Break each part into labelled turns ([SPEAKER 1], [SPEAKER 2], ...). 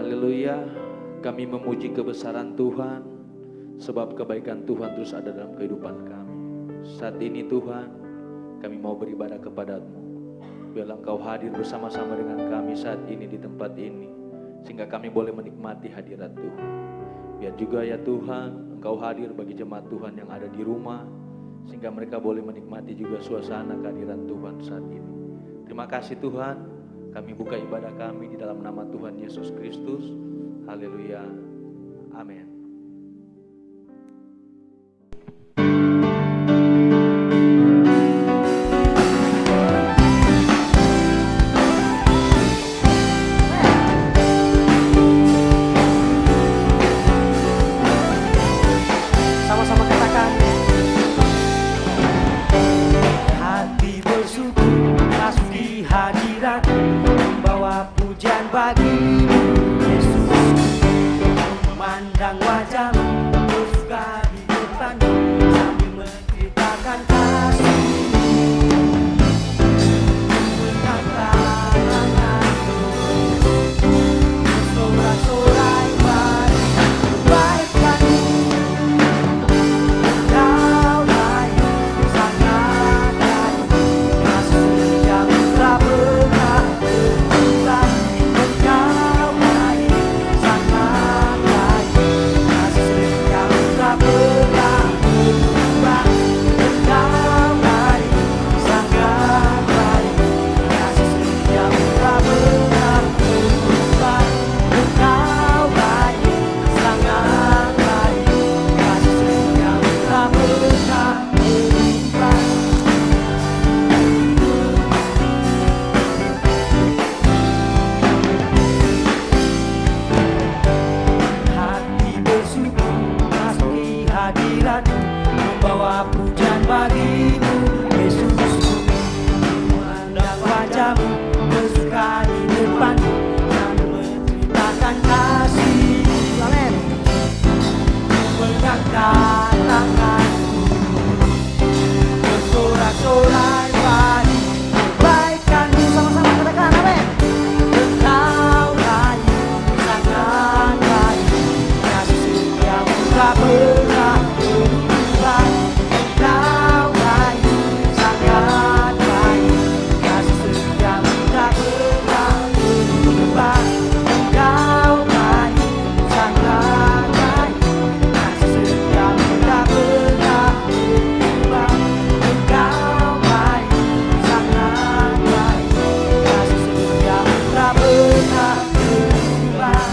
[SPEAKER 1] Haleluya, kami memuji kebesaran Tuhan, sebab kebaikan Tuhan terus ada dalam kehidupan kami. Saat ini Tuhan, kami mau beribadah kepada-Mu. Biarlah Engkau hadir bersama-sama dengan kami saat ini di tempat ini, sehingga kami boleh menikmati hadirat Tuhan. Biar juga ya Tuhan, Engkau hadir bagi jemaat Tuhan yang ada di rumah, sehingga mereka boleh menikmati juga suasana kehadiran Tuhan saat ini. Terima kasih Tuhan, kami buka ibadah kami di dalam nama Tuhan Yesus Kristus. Haleluya, amin.
[SPEAKER 2] Sama-sama katakan, hati bersyukur masuk di hadirat, membawa pujian bagi-Mu Yesus. Memandang wajah-Mu bersuka di depan-Mu, sambil menceritakan kasih-Mu. Mengangkat tangan-Mu, bersorak-sorai mari kebaikan-Mu. Engkau baik, sangat baik, kasih yang tak pernah berubah. Engkau baik, sangat baik, kasih yang tak pernah berubah. Engkau baik, sangat baik, kasih yang tak pernah berubah. Engkau baik, sangat baik, kasih yang tak pernah berubah. Hati bersyukur masuk di hadirat, membawa pujian bagi-Mu Yesus. Memandang wajah-Mu bersuka di depan-Mu, dan menceritakan kasih-Mu. Amin. Mengangkat tangan-Mu, bersorak-sorai pagi kebaikan-Mu. Sama-sama katakan amin. Engkau baik, sangat baik, kasih setiamu tak pernah berubah. Engkau baik, sangat baik, kasih setiamu tak pernah berubah. Engkau baik, sangat baik, kasih setiamu tak pernah berubah.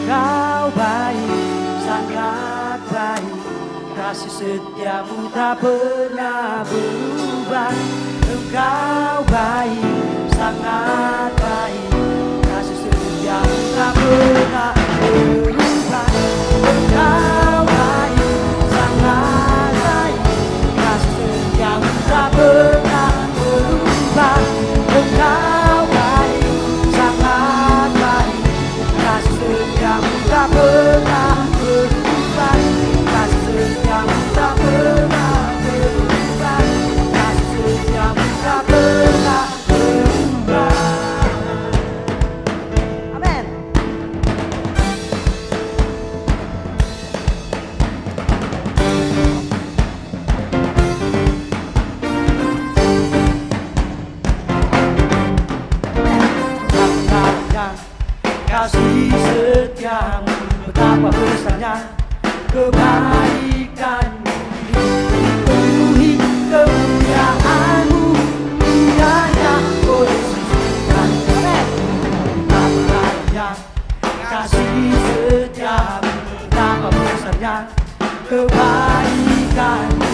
[SPEAKER 2] Engkau baik, sangat baik, kasih setiamu tak pernah berubah. Engkau baik, sangat baik, kasih setiamu tak pernah berubah. Engkau baik, sangat baik, kasih setiamu tak pernah berubah. Engkau baik, sangat baik, kasih setiamu tak pernah berubah. Engkau baik, sangat baik, kasih setiamu tak pernah berubah. Kasih setiamu tak pernah berubah. Kasih setiamu tak pernah berubah. Amin. Katakan kasih setiamu, betapa besarnya kebaikan-Mu. Penuhi kemuliaan-Mu, indahnya oh Yesus Tuhan. Katakan kasih setiamu, betapa besarnya kebaikan-Mu.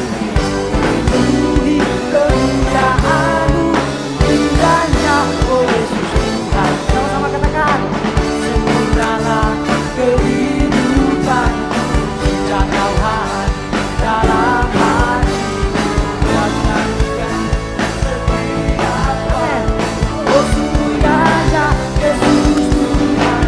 [SPEAKER 2] Penuhi kemuliaan-Mu, indahnya oh Yesus Tuhan. Sama-sama katakan, sempurnalah kehidupan sejak Kau hadir dalam hati. Kuatkan setiap oh sungguh indahnya Yesus Tuhan.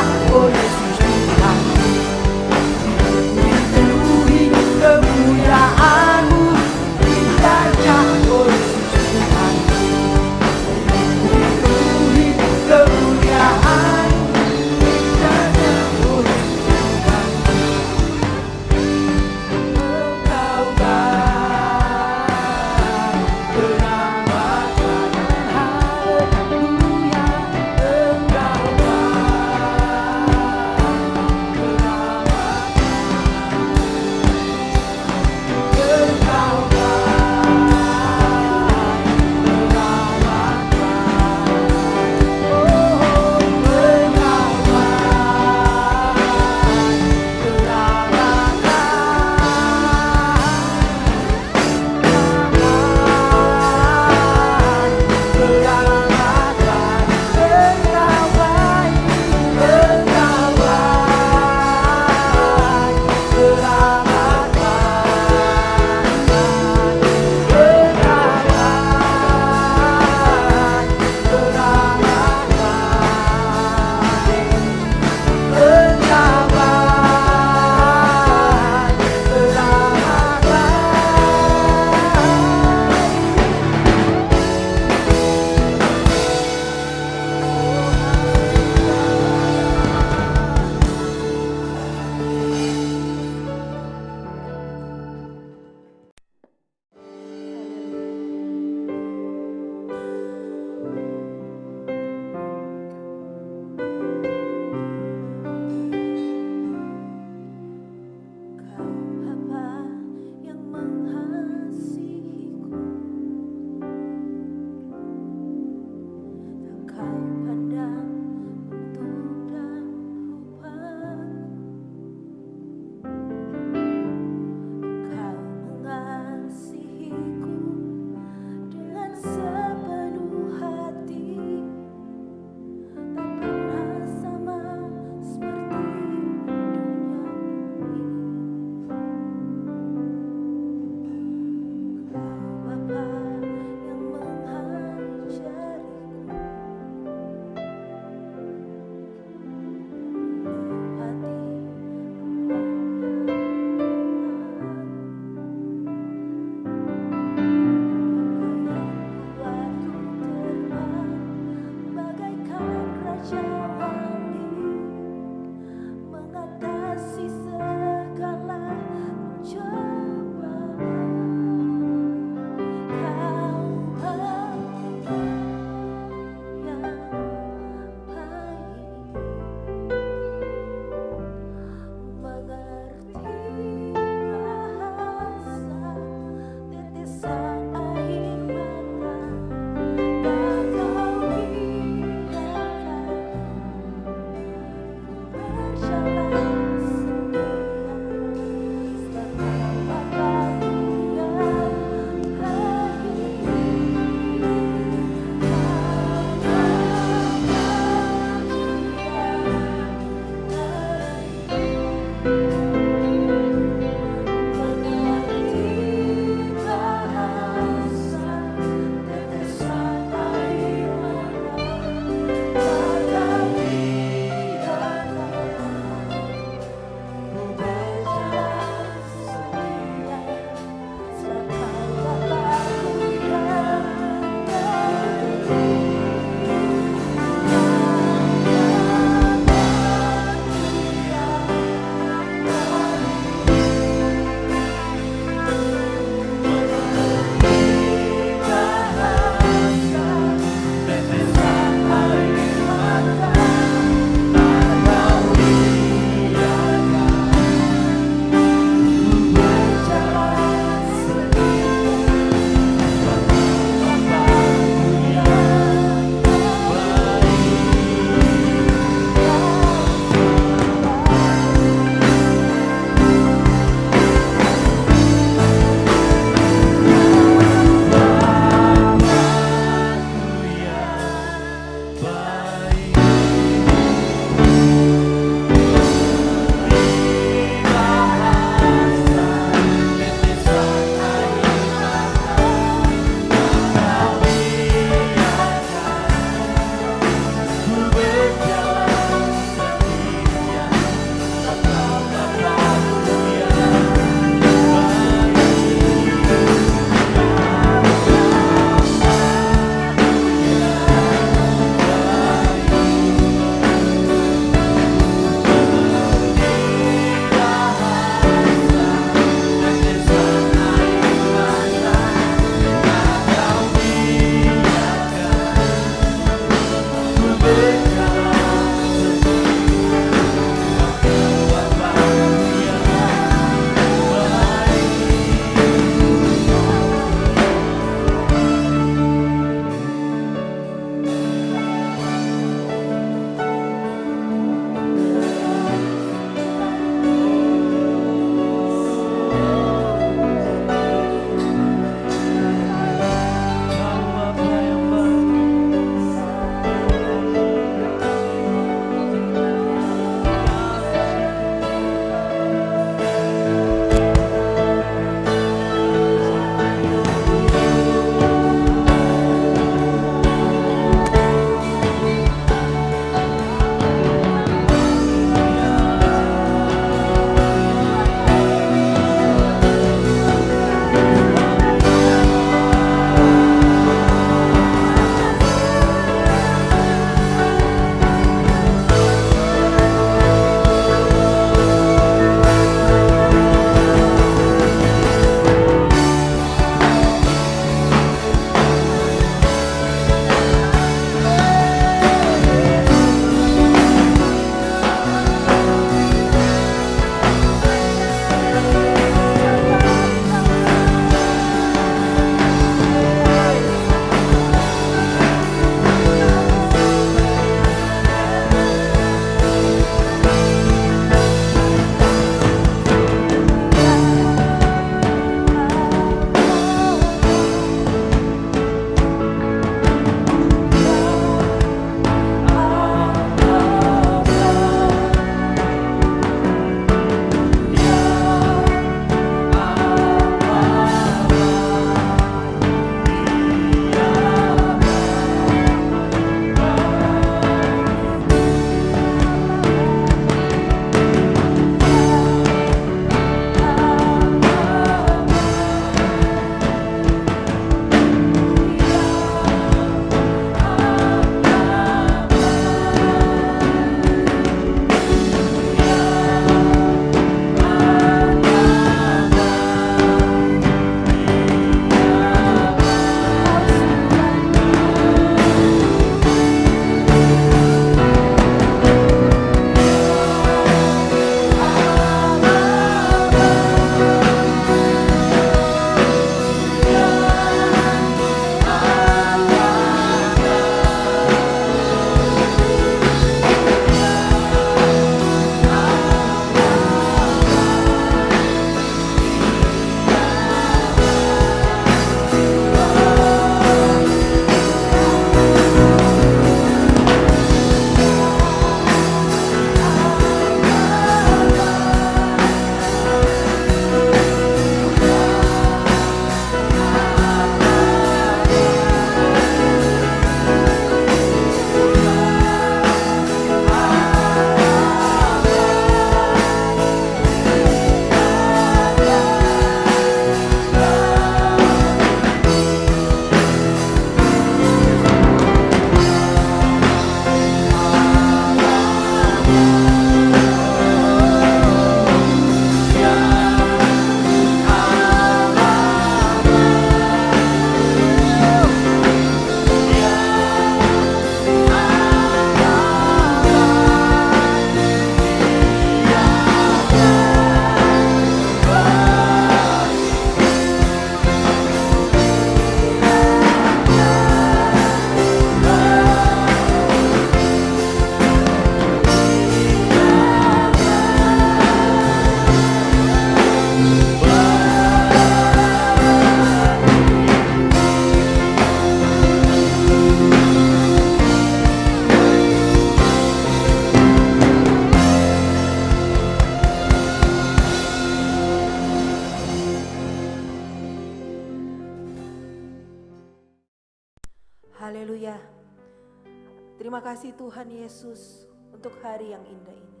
[SPEAKER 3] Terima kasih Tuhan Yesus untuk hari yang indah ini.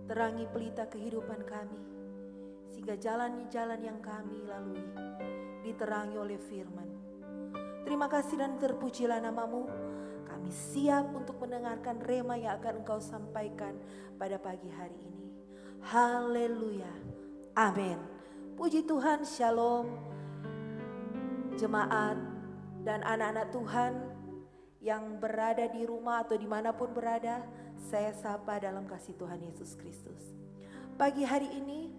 [SPEAKER 3] Terangi pelita kehidupan kami, sehingga jalan-jalan yang kami lalui diterangi oleh firman. Terima kasih dan terpujilah namamu. Kami siap untuk mendengarkan rema yang akan Engkau sampaikan pada pagi hari ini. Haleluya. Amin. Puji Tuhan, shalom. Jemaat dan anak-anak Tuhan yang berada di rumah atau dimanapun berada, saya sapa dalam kasih Tuhan Yesus Kristus. Pagi hari ini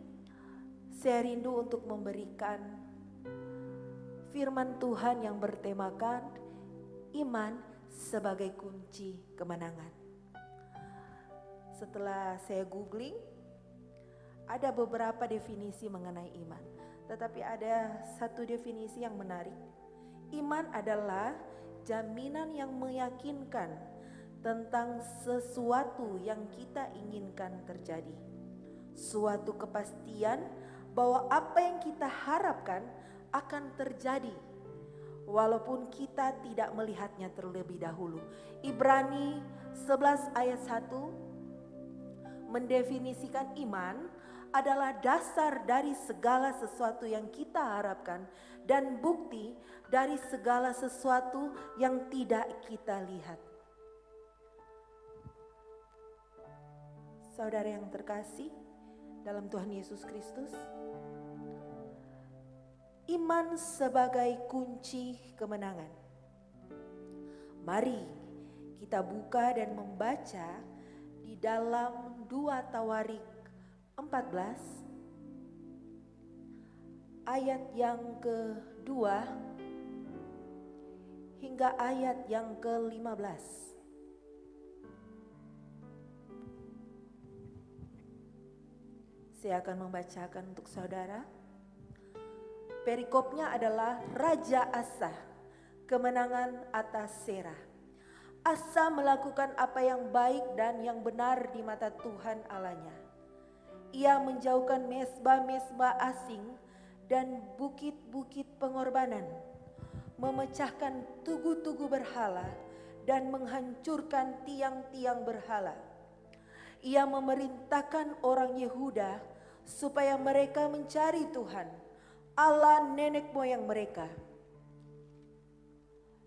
[SPEAKER 3] saya rindu untuk memberikan firman Tuhan yang bertemakan iman sebagai kunci kemenangan. Setelah saya googling, ada beberapa definisi mengenai iman, tetapi ada satu definisi yang menarik. Iman adalah jaminan yang meyakinkan tentang sesuatu yang kita inginkan terjadi. Suatu kepastian bahwa apa yang kita harapkan akan terjadi walaupun kita tidak melihatnya terlebih dahulu. Ibrani 11 ayat 1 mendefinisikan iman adalah dasar dari segala sesuatu yang kita harapkan dan bukti dari segala sesuatu yang tidak kita lihat. Saudara yang terkasih dalam Tuhan Yesus Kristus, iman sebagai kunci kemenangan. Mari kita buka dan membaca di dalam 2 Tawarik 14 ayat yang kedua hingga ayat yang ke-15. Saya akan membacakan untuk saudara. Perikopnya adalah Raja Asa, kemenangan atas Serah. Asa melakukan apa yang baik dan yang benar di mata Tuhan Allahnya. Ia menjauhkan mesbah-mesbah asing dan bukit-bukit pengorbanan, memecahkan tugu-tugu berhala dan menghancurkan tiang-tiang berhala. Ia memerintahkan orang Yehuda supaya mereka mencari Tuhan, Allah nenek moyang mereka,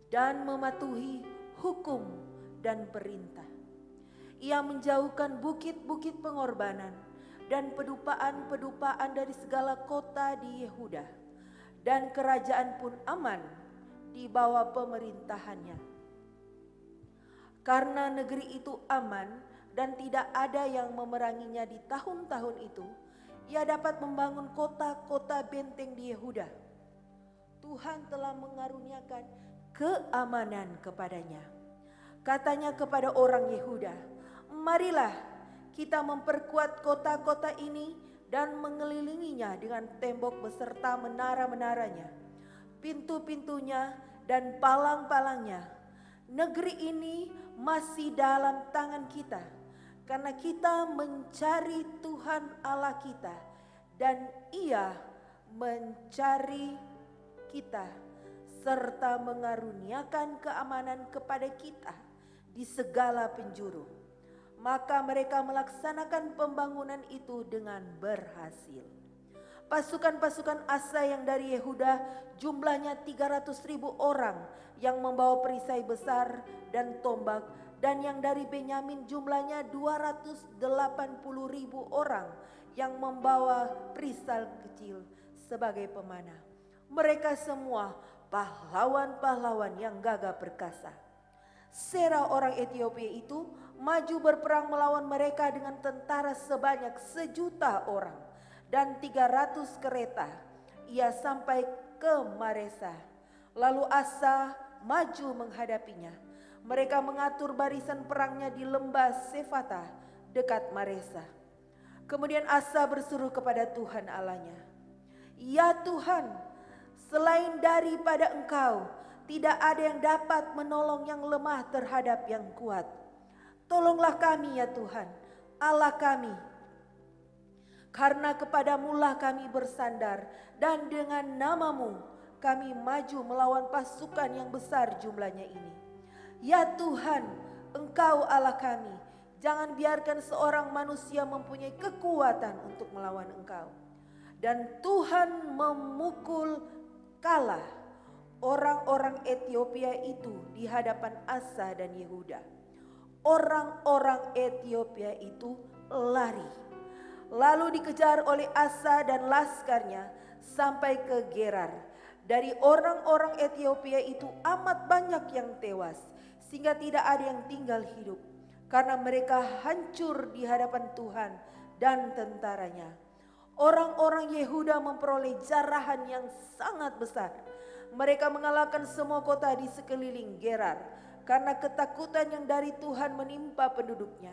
[SPEAKER 3] dan mematuhi hukum dan perintah. Ia menjauhkan bukit-bukit pengorbanan dan pedupaan-pedupaan dari segala kota di Yehuda, dan kerajaan pun aman di bawah pemerintahannya. Karena negeri itu aman dan tidak ada yang memeranginya di tahun-tahun itu, ia dapat membangun kota-kota benteng di Yehuda. Tuhan telah mengaruniakan keamanan kepadanya. Katanya kepada orang Yehuda, marilah kita memperkuat kota-kota ini dan mengelilinginya dengan tembok beserta menara-menaranya, pintu-pintunya dan palang-palangnya. Negeri ini masih dalam tangan kita, karena kita mencari Tuhan Allah kita dan Ia mencari kita serta mengaruniakan keamanan kepada kita di segala penjuru. Maka mereka melaksanakan pembangunan itu dengan berhasil. Pasukan-pasukan Asa yang dari Yehuda jumlahnya 300.000 orang yang membawa perisai besar dan tombak, dan yang dari Benyamin jumlahnya 280.000 orang yang membawa perisai kecil sebagai pemanah. Mereka semua pahlawan-pahlawan yang gagah perkasa. Serah orang Ethiopia itu maju berperang melawan mereka dengan tentara sebanyak 1.000.000 orang dan 300 kereta. Ia sampai ke Maresa. Lalu Asa maju menghadapinya. Mereka mengatur barisan perangnya di lembah Sefata dekat Maresa. Kemudian Asa berseru kepada Tuhan Allahnya, "Ya Tuhan, selain daripada Engkau, tidak ada yang dapat menolong yang lemah terhadap yang kuat. Tolonglah kami ya Tuhan, Allah kami. Karena kepadamulah kami bersandar, dan dengan namamu kami maju melawan pasukan yang besar jumlahnya ini. Ya Tuhan, Engkau Allah kami. Jangan biarkan seorang manusia mempunyai kekuatan untuk melawan Engkau. Dan Tuhan memukul kalah orang-orang Ethiopia itu di hadapan Asa dan Yehuda. Orang-orang Ethiopia itu lari, lalu dikejar oleh Asa dan laskarnya sampai ke Gerar. Dari orang-orang Ethiopia itu amat banyak yang tewas, sehingga tidak ada yang tinggal hidup, karena mereka hancur di hadapan Tuhan dan tentaranya. Orang-orang Yehuda memperoleh jarahan yang sangat besar. Mereka mengalahkan semua kota di sekeliling Gerar, karena ketakutan yang dari Tuhan menimpa penduduknya.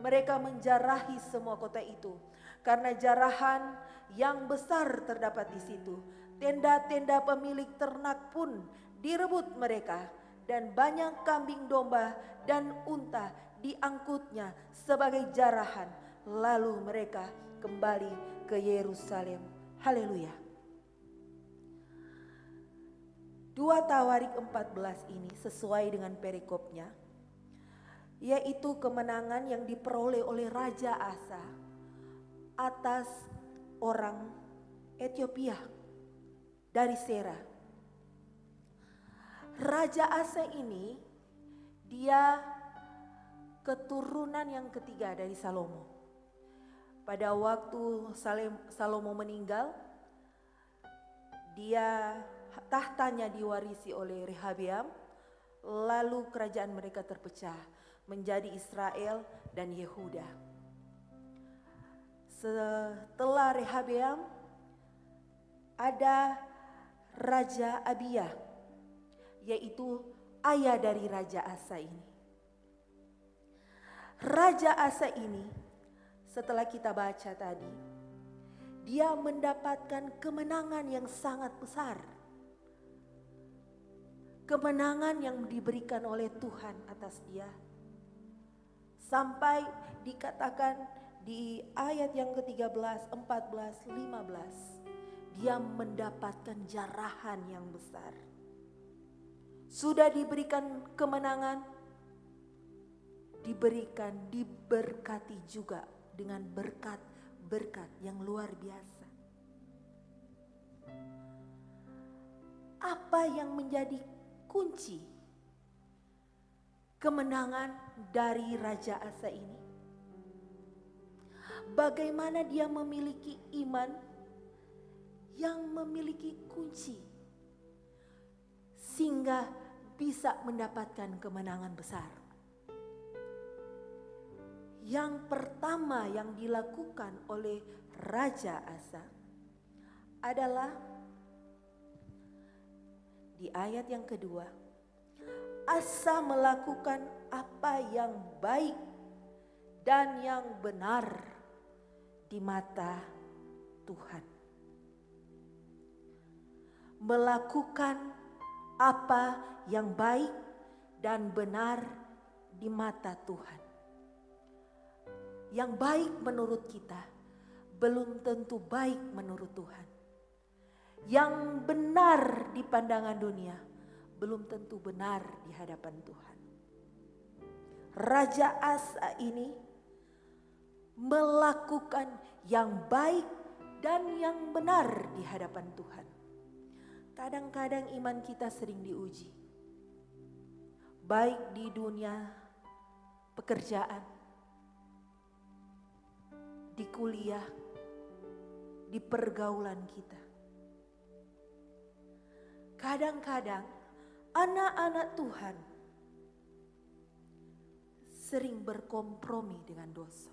[SPEAKER 3] Mereka menjarahi semua kota itu, karena jarahan yang besar terdapat di situ. Tenda-tenda pemilik ternak pun direbut mereka, dan banyak kambing domba dan unta diangkutnya sebagai jarahan. Lalu mereka kembali ke Yerusalem. Haleluya. 2 Tawarik 14 ini sesuai dengan perikopnya, yaitu kemenangan yang diperoleh oleh Raja Asa atas orang Ethiopia dari Sera. Raja Asa ini dia keturunan yang ketiga dari Salomo. Pada waktu Salomo meninggal, tahtanya diwarisi oleh Rehabeam, lalu kerajaan mereka terpecah menjadi Israel dan Yehuda. Setelah Rehabeam ada Raja Abia, yaitu ayah dari Raja Asa ini. Raja Asa ini setelah kita baca tadi, dia mendapatkan kemenangan yang sangat besar. Kemenangan yang diberikan oleh Tuhan atas dia. Sampai dikatakan di ayat yang ke-13, 14, 15. Dia mendapatkan jarahan yang besar. Sudah diberikan kemenangan, diberkati juga dengan berkat-berkat yang luar biasa. Apa yang menjadi kunci kemenangan dari Raja Asa ini? Bagaimana dia memiliki iman yang memiliki kunci sehingga bisa mendapatkan kemenangan besar. Yang pertama yang dilakukan oleh Raja Asa adalah di ayat yang kedua. Asa melakukan apa yang baik dan yang benar di mata Tuhan. Melakukan apa yang baik dan benar di mata Tuhan. Yang baik menurut kita belum tentu baik menurut Tuhan. Yang benar di pandangan dunia belum tentu benar di hadapan Tuhan. Raja Asa ini melakukan yang baik dan yang benar di hadapan Tuhan. Kadang-kadang iman kita sering diuji. Baik di dunia pekerjaan, di kuliah, di pergaulan kita. Kadang-kadang anak-anak Tuhan sering berkompromi dengan dosa.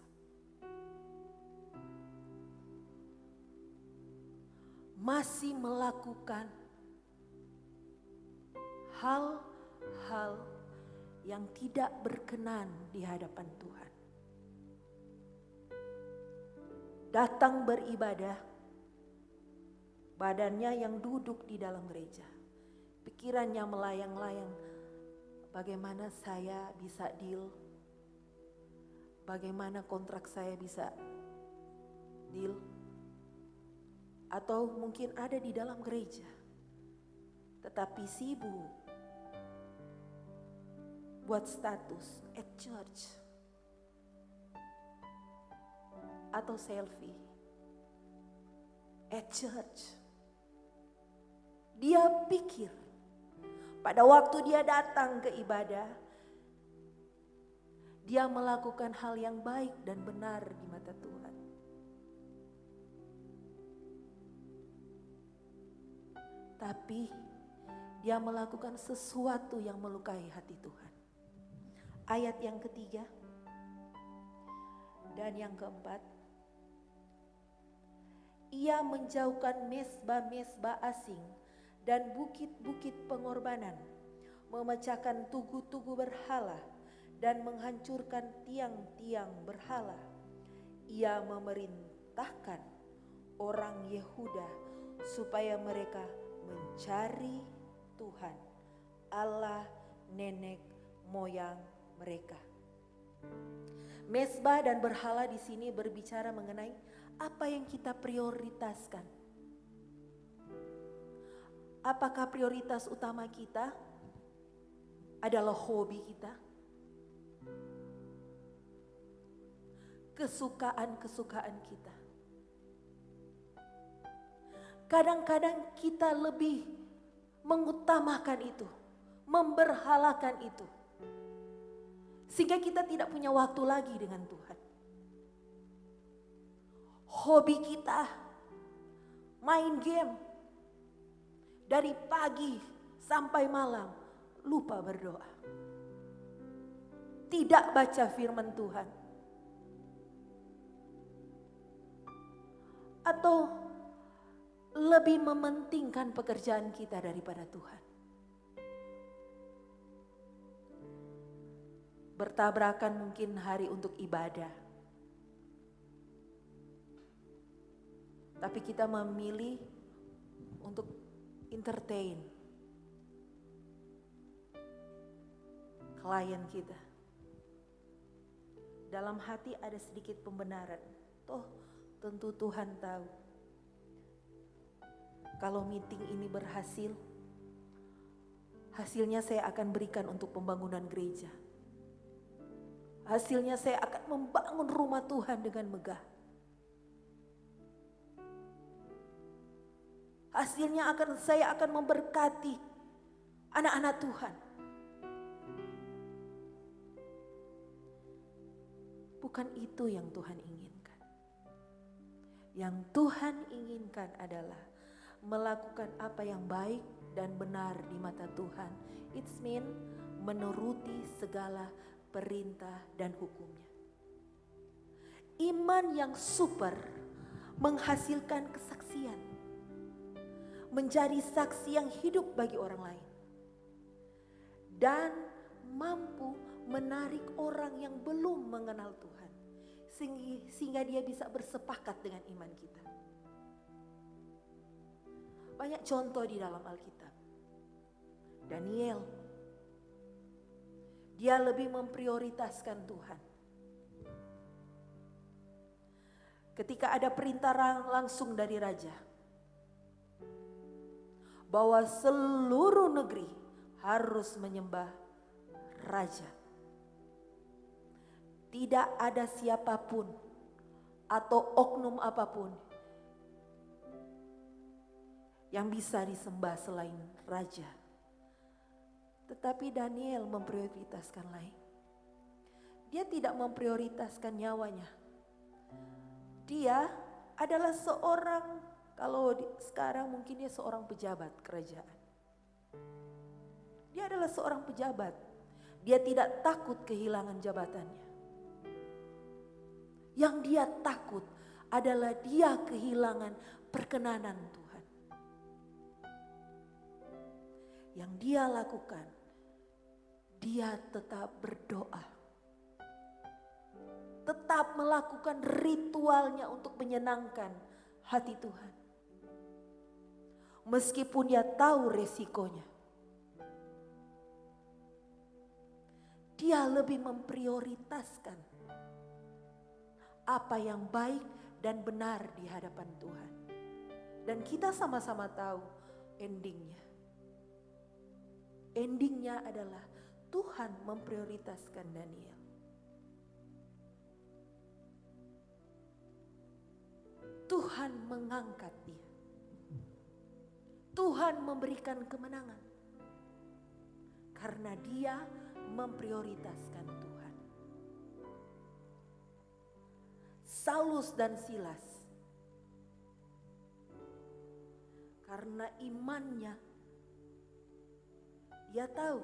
[SPEAKER 3] Masih melakukan hal-hal yang tidak berkenan di hadapan Tuhan. Datang beribadah, badannya yang duduk di dalam gereja. Pikirannya melayang-layang, bagaimana saya bisa deal, bagaimana kontrak saya bisa deal. Atau mungkin ada di dalam gereja, tetapi sibuk buat status at church atau selfie at church. Dia pikir pada waktu dia datang ke ibadah, dia melakukan hal yang baik dan benar di mata Tuhan. Tapi dia melakukan sesuatu yang melukai hati Tuhan. Ayat yang ketiga dan yang keempat, ia menjauhkan mesbah-mesbah asing dan bukit-bukit pengorbanan, memecahkan tugu-tugu berhala dan menghancurkan tiang-tiang berhala. Ia memerintahkan orang Yehuda supaya mereka mencari Tuhan, Allah nenek moyang mereka. Mesbah dan berhala di sini berbicara mengenai apa yang kita prioritaskan. Apakah prioritas utama kita adalah hobi kita? Kesukaan-kesukaan kita. Kadang-kadang kita lebih mengutamakan itu, memberhalakan itu. Sehingga kita tidak punya waktu lagi dengan Tuhan. Hobi kita main game dari pagi sampai malam, lupa berdoa. Tidak baca firman Tuhan. Atau lebih mementingkan pekerjaan kita daripada Tuhan. Bertabrakan mungkin hari untuk ibadah. Tapi kita memilih untuk entertain klien kita. Dalam hati ada sedikit pembenaran. Toh tentu Tuhan tahu. Kalau meeting ini berhasil, hasilnya saya akan berikan untuk pembangunan gereja. Hasilnya saya akan membangun rumah Tuhan dengan megah. Hasilnya saya akan memberkati anak-anak Tuhan. Bukan itu yang Tuhan inginkan. Yang Tuhan inginkan adalah melakukan apa yang baik dan benar di mata Tuhan. It's mean menuruti segala perintah dan hukumnya. Iman yang super menghasilkan kesaksian. Menjadi saksi yang hidup bagi orang lain. Dan mampu menarik orang yang belum mengenal Tuhan. Sehingga dia bisa bersepakat dengan iman kita. Banyak contoh di dalam Alkitab. Daniel, dia lebih memprioritaskan Tuhan. Ketika ada perintah langsung dari raja, bahwa seluruh negeri harus menyembah raja. Tidak ada siapapun atau oknum apapun yang bisa disembah selain raja. Tetapi Daniel memprioritaskan lain. Dia tidak memprioritaskan nyawanya. Dia adalah seorang, kalau sekarang mungkin dia seorang pejabat kerajaan. Dia adalah seorang pejabat. Dia tidak takut kehilangan jabatannya. Yang dia takut adalah dia kehilangan perkenanan Tuhan. Yang dia lakukan, dia tetap berdoa. Tetap melakukan ritualnya untuk menyenangkan hati Tuhan. Meskipun dia tahu resikonya. Dia lebih memprioritaskan apa yang baik dan benar di hadapan Tuhan. Dan kita sama-sama tahu endingnya. Endingnya adalah Tuhan memprioritaskan Daniel. Tuhan mengangkat dia. Tuhan memberikan kemenangan. Karena dia memprioritaskan Tuhan. Saulus dan Silas, karena imannya, dia tahu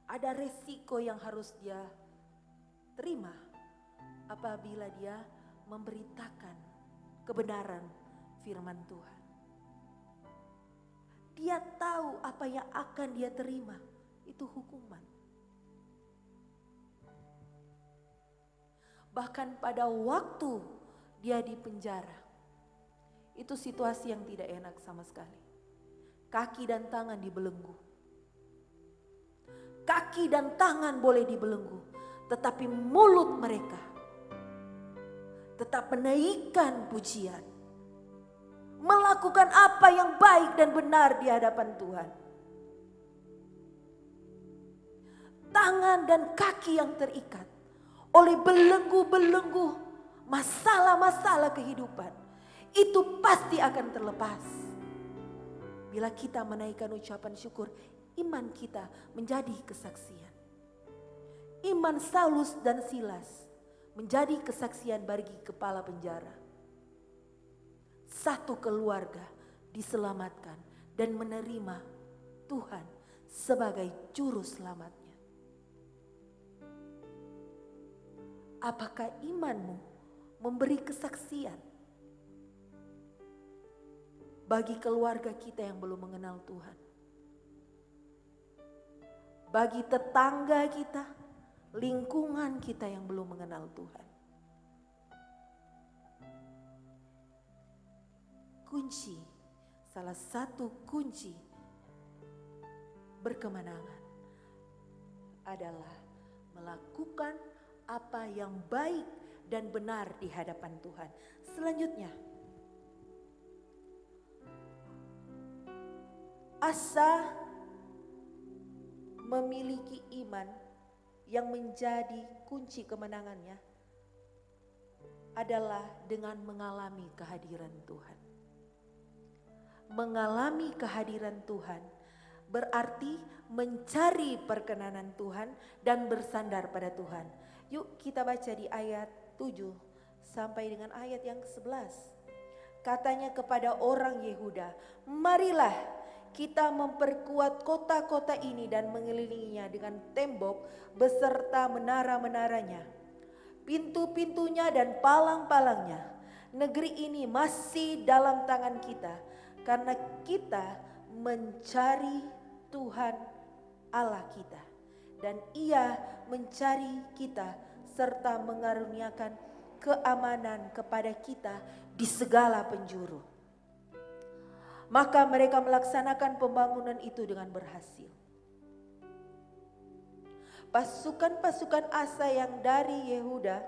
[SPEAKER 3] ada resiko yang harus dia terima apabila dia memberitakan kebenaran firman Tuhan. Dia tahu apa yang akan dia terima, itu hukuman. Bahkan pada waktu dia di penjara, itu situasi yang tidak enak sama sekali. Kaki dan tangan dibelenggu. Kaki dan tangan boleh dibelenggu, tetapi mulut mereka tetap menaikkan pujian. Melakukan apa yang baik dan benar di hadapan Tuhan. Tangan dan kaki yang terikat oleh belenggu-belenggu masalah-masalah kehidupan, itu pasti akan terlepas. Bila kita menaikkan ucapan syukur, iman kita menjadi kesaksian. Iman Saulus dan Silas menjadi kesaksian bagi kepala penjara. Satu keluarga diselamatkan dan menerima Tuhan sebagai juru selamatnya. Apakah imanmu memberi kesaksian bagi keluarga kita yang belum mengenal Tuhan? Bagi tetangga kita, lingkungan kita yang belum mengenal Tuhan. Kunci, salah satu kunci berkemenangan adalah melakukan apa yang baik dan benar di hadapan Tuhan. Selanjutnya, Asa memiliki iman yang menjadi kunci kemenangannya adalah dengan mengalami kehadiran Tuhan. Mengalami kehadiran Tuhan berarti mencari perkenanan Tuhan dan bersandar pada Tuhan. Yuk kita baca di ayat 7 sampai dengan ayat yang ke-11. Katanya kepada orang Yehuda, marilah kita memperkuat kota-kota ini dan mengelilinginya dengan tembok beserta menara-menaranya, pintu-pintunya dan palang-palangnya. Negeri ini masih dalam tangan kita, karena kita mencari Tuhan Allah kita, dan Ia mencari kita serta mengaruniakan keamanan kepada kita di segala penjuru. Maka mereka melaksanakan pembangunan itu dengan berhasil. Pasukan-pasukan Asa yang dari Yehuda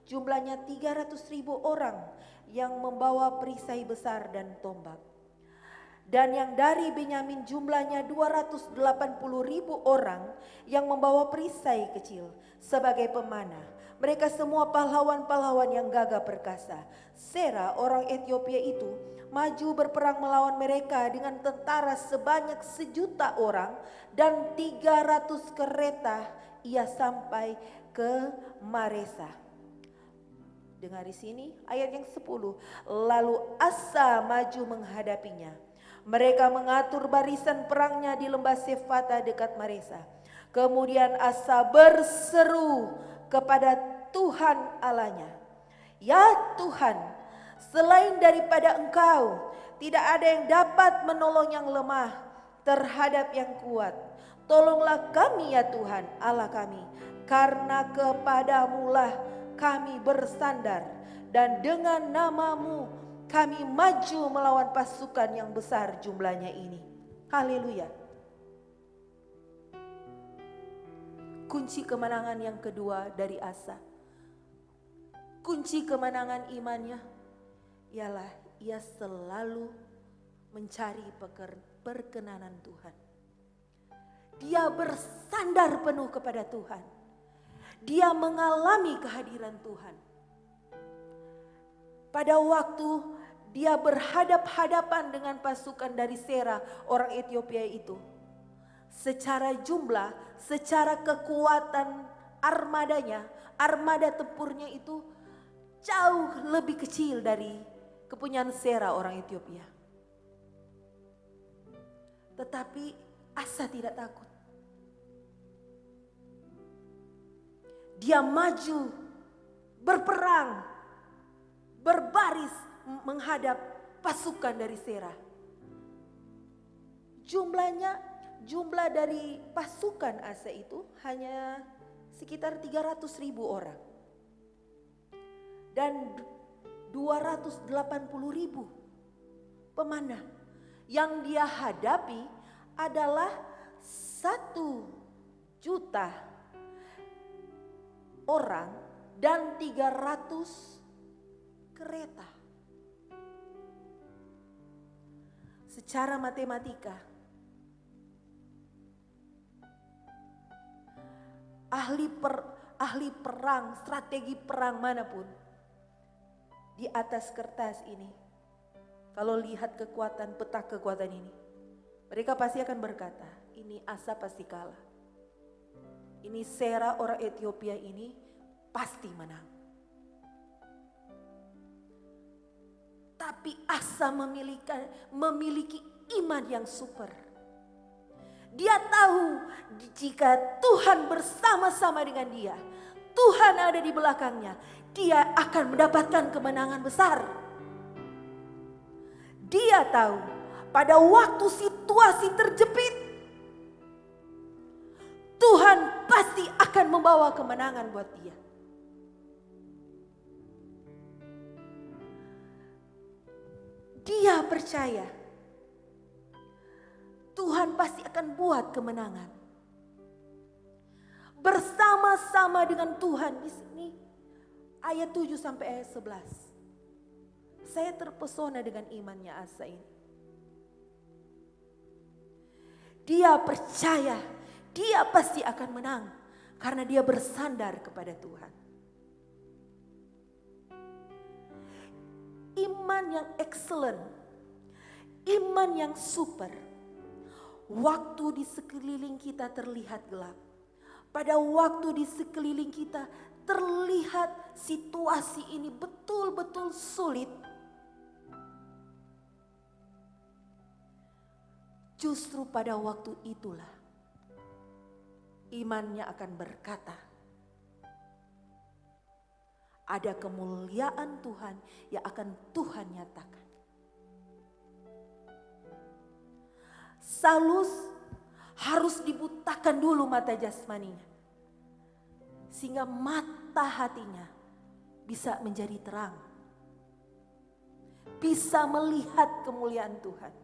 [SPEAKER 3] jumlahnya 300.000 orang yang membawa perisai besar dan tombak. Dan yang dari Benyamin jumlahnya 280.000 orang yang membawa perisai kecil sebagai pemanah. Mereka semua pahlawan-pahlawan yang gagah perkasa. Sera orang Ethiopia itu maju berperang melawan mereka dengan tentara sebanyak 1.000.000 orang dan 300 kereta. Ia sampai ke Maresa. Dengar di sini ayat yang 10. Lalu Asa maju menghadapinya. Mereka mengatur barisan perangnya di lembah Sefata dekat Maresa. Kemudian Asa berseru kepada Tuhan Allahnya, ya Tuhan, selain daripada Engkau, tidak ada yang dapat menolong yang lemah terhadap yang kuat. Tolonglah kami ya Tuhan Allah kami, karena kepadamulah kami bersandar, dan dengan namamu kami maju melawan pasukan yang besar jumlahnya ini. Haleluya. Kunci kemenangan yang kedua dari Asa, kunci kemenangan imannya ialah ia selalu mencari perkenanan Tuhan. Dia bersandar penuh kepada Tuhan. Dia mengalami kehadiran Tuhan. Pada waktu dia berhadap-hadapan dengan pasukan dari Sera, orang Ethiopia itu. Secara jumlah, secara kekuatan armadanya, armada tempurnya itu jauh lebih kecil dari kepunyaan Sera orang Ethiopia. Tetapi Asa tidak takut. Dia maju, berperang, berbaris menghadap pasukan dari Sera. Jumlah dari pasukan Asa itu hanya sekitar 300.000 orang. Dan 280.000 pemanah. Yang dia hadapi adalah 1 juta orang dan 300 kereta. Secara matematika, ahli perang, strategi perang manapun di atas kertas ini, kalau lihat kekuatan, peta kekuatan ini, mereka pasti akan berkata, ini Asa pasti kalah. Ini Sera orang Ethiopia ini pasti menang. Tapi Asa memiliki iman yang super. Dia tahu jika Tuhan bersama-sama dengan dia, Tuhan ada di belakangnya, dia akan mendapatkan kemenangan besar. Dia tahu pada waktu situasi terjepit, Tuhan pasti akan membawa kemenangan buat dia. Dia percaya Tuhan pasti akan buat kemenangan. Bersama-sama dengan Tuhan di sini. Ayat 7 sampai ayat 11. Saya terpesona dengan imannya Asa ini. Dia percaya dia pasti akan menang karena dia bersandar kepada Tuhan. Iman yang excellent, iman yang super. Waktu di sekeliling kita terlihat gelap. Pada waktu di sekeliling kita terlihat situasi ini betul-betul sulit. Justru pada waktu itulah imannya akan berkata, ada kemuliaan Tuhan yang akan Tuhan nyatakan. Saulus harus dibutakan dulu mata jasmaninya, sehingga mata hatinya bisa menjadi terang, bisa melihat kemuliaan Tuhan,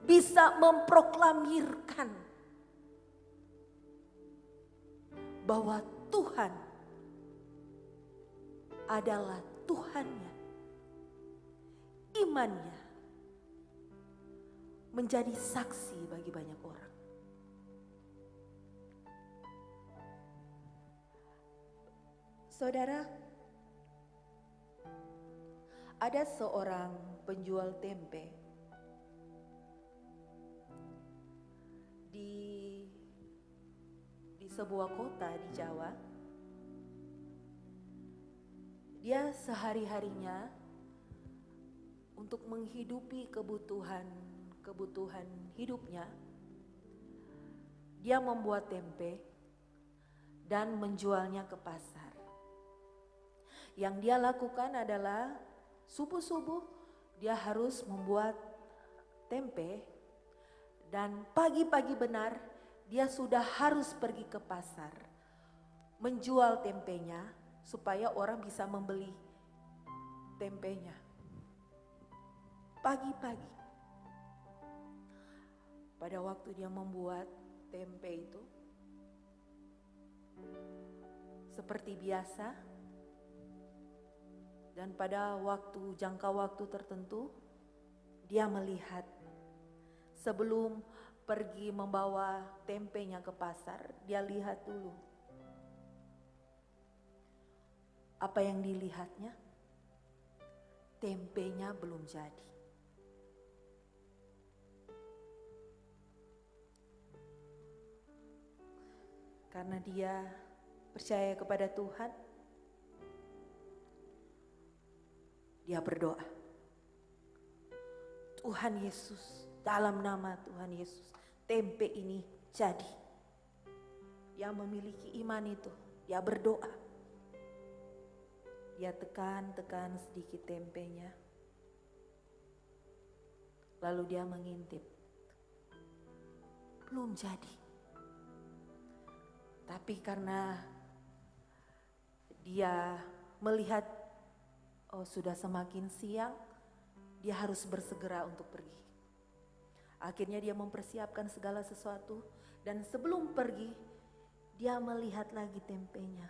[SPEAKER 3] bisa memproklamirkan bahwa Tuhan adalah Tuhannya. Imannya menjadi saksi bagi banyak orang. Saudara, ada seorang penjual tempe di sebuah kota di Jawa. Dia sehari-harinya untuk menghidupi kebutuhan hidupnya, dia membuat tempe dan menjualnya ke pasar. Yang dia lakukan adalah subuh-subuh dia harus membuat tempe, dan pagi-pagi benar dia sudah harus pergi ke pasar menjual tempenya supaya orang bisa membeli tempenya. Pagi-pagi pada waktu dia membuat tempe itu, seperti biasa, dan pada jangka waktu tertentu dia melihat sebelum pergi membawa tempenya ke pasar, dia lihat dulu. Apa yang dilihatnya? Tempenya belum jadi. Karena dia percaya kepada Tuhan, dia berdoa. Tuhan Yesus, dalam nama Tuhan Yesus, tempe ini jadi. Dia memiliki iman itu, dia berdoa. Dia tekan sedikit tempenya. Lalu dia mengintip. Belum jadi. Tapi karena dia melihat sudah semakin siang, dia harus bersegera untuk pergi. Akhirnya dia mempersiapkan segala sesuatu dan sebelum pergi, dia melihat lagi tempenya.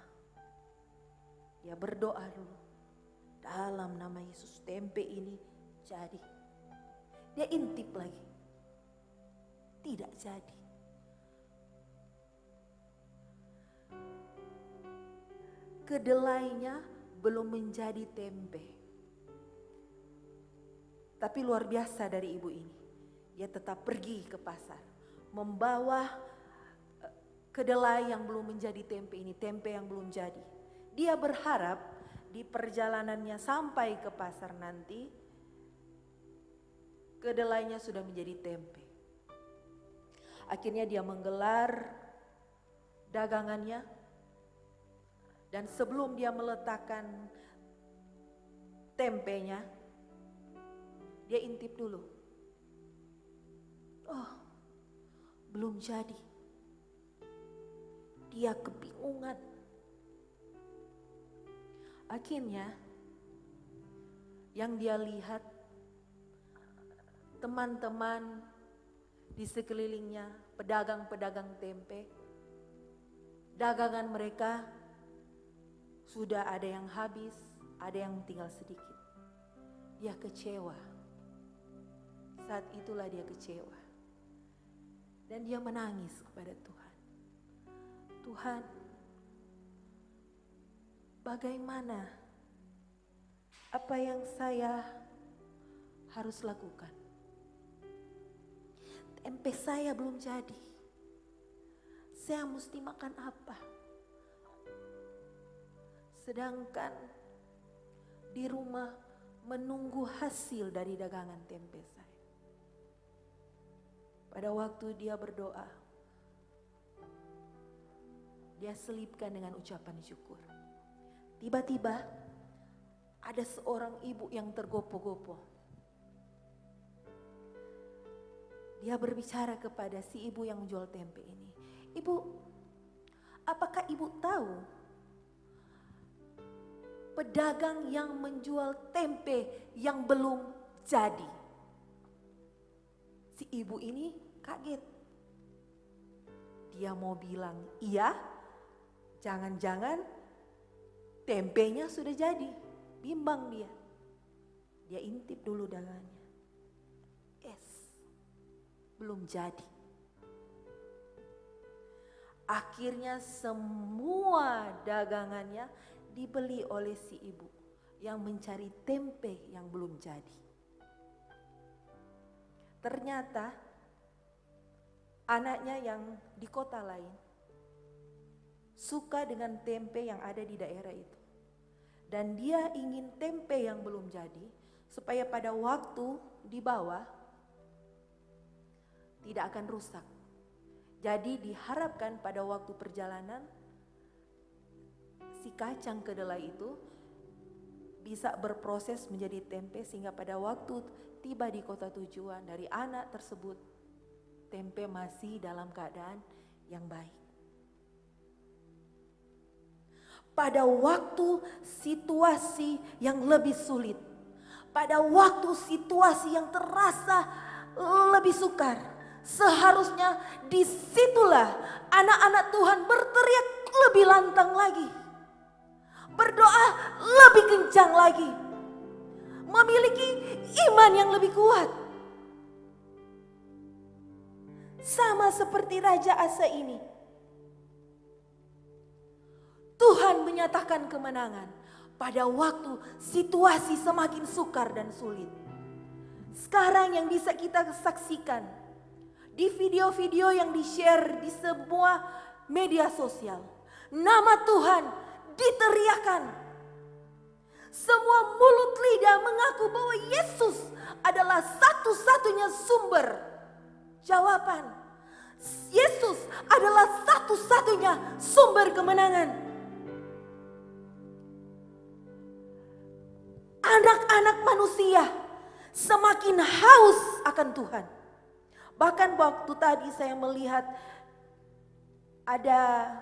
[SPEAKER 3] Dia berdoa dulu. Dalam nama Yesus, tempe ini jadi. Dia intip lagi. Tidak jadi. Kedelainya belum menjadi tempe. Tapi luar biasa dari ibu ini. Dia tetap pergi ke pasar. Membawa kedelai yang belum menjadi tempe ini. Tempe yang belum jadi. Dia berharap di perjalanannya sampai ke pasar nanti, kedelainya sudah menjadi tempe. Akhirnya dia menggelar dagangannya. Dan sebelum dia meletakkan tempenya, dia intip dulu. Oh, belum jadi. Dia kebingungan. Akhirnya, yang dia lihat, teman-teman di sekelilingnya, pedagang-pedagang tempe, dagangan mereka sudah ada yang habis, ada yang tinggal sedikit. Dia kecewa. Saat itulah dia kecewa. Dan dia menangis kepada Tuhan. Tuhan, bagaimana? Apa yang saya harus lakukan? Tempe saya belum jadi. Saya mesti makan apa? Sedangkan di rumah menunggu hasil dari dagangan tempe saya. Pada waktu dia berdoa, dia selipkan dengan ucapan syukur. Tiba-tiba ada seorang ibu yang tergopoh-gopoh. Dia berbicara kepada si ibu yang jual tempe ini. Ibu, apakah ibu tahu pedagang yang menjual tempe yang belum jadi? Si ibu ini kaget. Dia mau bilang iya, jangan-jangan tempenya sudah jadi. Bimbang dia. Dia intip dulu dagangannya. Belum jadi. Akhirnya semua dagangannya dibeli oleh si ibu yang mencari tempe yang belum jadi. Ternyata anaknya yang di kota lain suka dengan tempe yang ada di daerah itu. Dan dia ingin tempe yang belum jadi supaya pada waktu dibawa tidak akan rusak. Jadi diharapkan pada waktu perjalanan si kacang kedelai itu bisa berproses menjadi tempe sehingga pada waktu tiba di kota tujuan dari anak tersebut tempe masih dalam keadaan yang baik. Pada waktu situasi yang lebih sulit, pada waktu situasi yang terasa lebih sukar, seharusnya disitulah anak-anak Tuhan berteriak lebih lantang lagi. Berdoa lebih kencang lagi. Memiliki iman yang lebih kuat. Sama seperti Raja Asa ini. Tuhan menyatakan kemenangan pada waktu situasi semakin sukar dan sulit. Sekarang yang bisa kita saksikan di video-video yang di-share di semua media sosial, nama Tuhan diteriakan. Semua mulut lidah mengaku bahwa Yesus adalah satu-satunya sumber jawaban. Yesus adalah satu-satunya sumber kemenangan. Anak-anak manusia semakin haus akan Tuhan. Bahkan waktu tadi saya melihat ada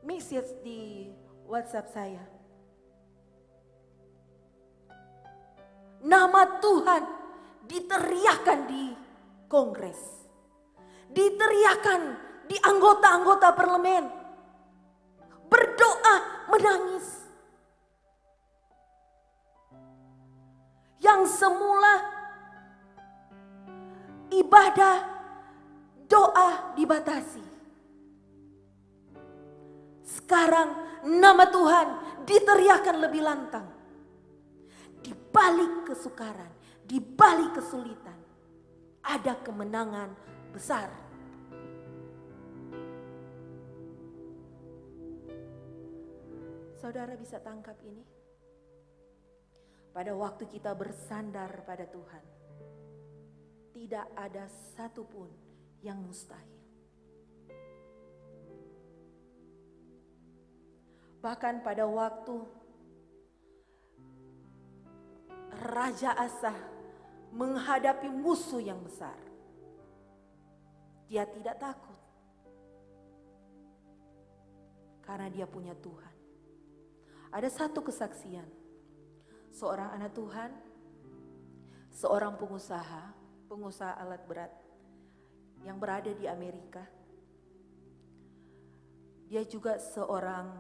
[SPEAKER 3] message di WhatsApp saya. Nama Tuhan diteriakan di Kongres. Diteriakan di anggota-anggota parlemen. Berdoa, menangis. Yang semula ibadah, doa dibatasi. Sekarang nama Tuhan diteriakan lebih lantang. Di balik kesukaran, di balik kesulitan, ada kemenangan besar. Saudara bisa tangkap ini? Pada waktu kita bersandar pada Tuhan, tidak ada satupun yang mustahil. Bahkan pada waktu Raja Asa menghadapi musuh yang besar, dia tidak takut. Karena dia punya Tuhan. Ada satu kesaksian. Seorang anak Tuhan, seorang pengusaha alat berat yang berada di Amerika. Dia juga seorang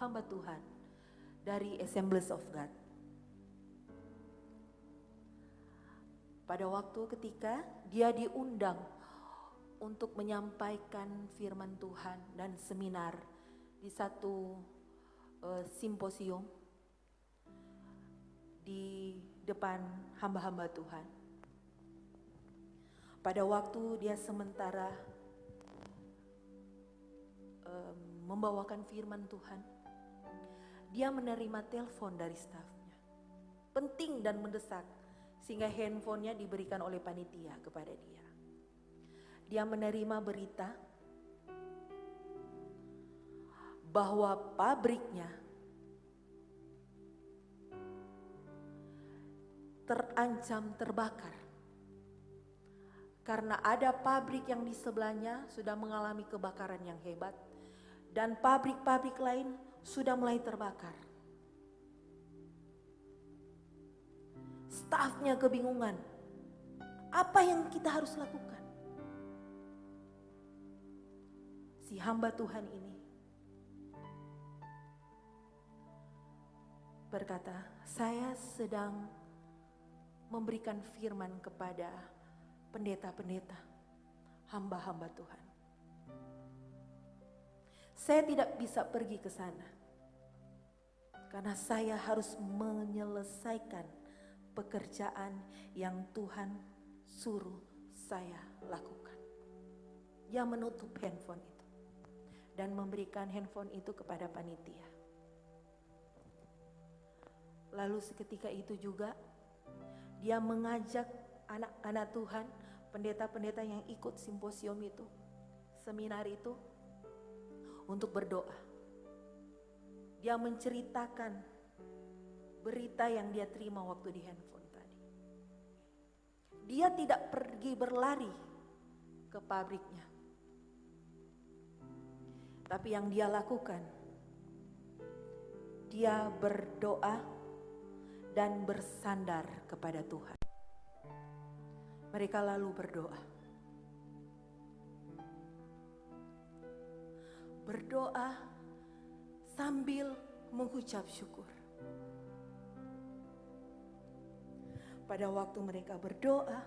[SPEAKER 3] hamba Tuhan dari Assemblies of God. Pada waktu ketika dia diundang untuk menyampaikan firman Tuhan dan seminar di satu simposium di depan hamba-hamba Tuhan. Pada waktu dia sementara membawakan firman Tuhan, dia menerima telepon dari stafnya. Penting dan mendesak, sehingga handphonenya diberikan oleh panitia kepada dia. Dia menerima berita bahwa pabriknya terancam terbakar. Karena ada pabrik yang di sebelahnya sudah mengalami kebakaran yang hebat. Dan pabrik-pabrik lain sudah mulai terbakar. Stafnya kebingungan. Apa yang kita harus lakukan? Si hamba Tuhan ini berkata, saya sedang memberikan firman kepada pendeta-pendeta, hamba-hamba Tuhan. Saya tidak bisa pergi ke sana karena saya harus menyelesaikan pekerjaan yang Tuhan suruh saya lakukan. Dia menutup handphone itu dan memberikan handphone itu kepada panitia. Lalu seketika itu juga dia mengajak anak-anak Tuhan, pendeta-pendeta yang ikut simposium itu, seminar itu, untuk berdoa. Dia menceritakan berita yang dia terima waktu di handphone tadi. Dia tidak pergi berlari ke pabriknya. Tapi yang dia lakukan, dia berdoa dan bersandar kepada Tuhan. Mereka lalu berdoa. Berdoa sambil mengucap syukur. Pada waktu mereka berdoa,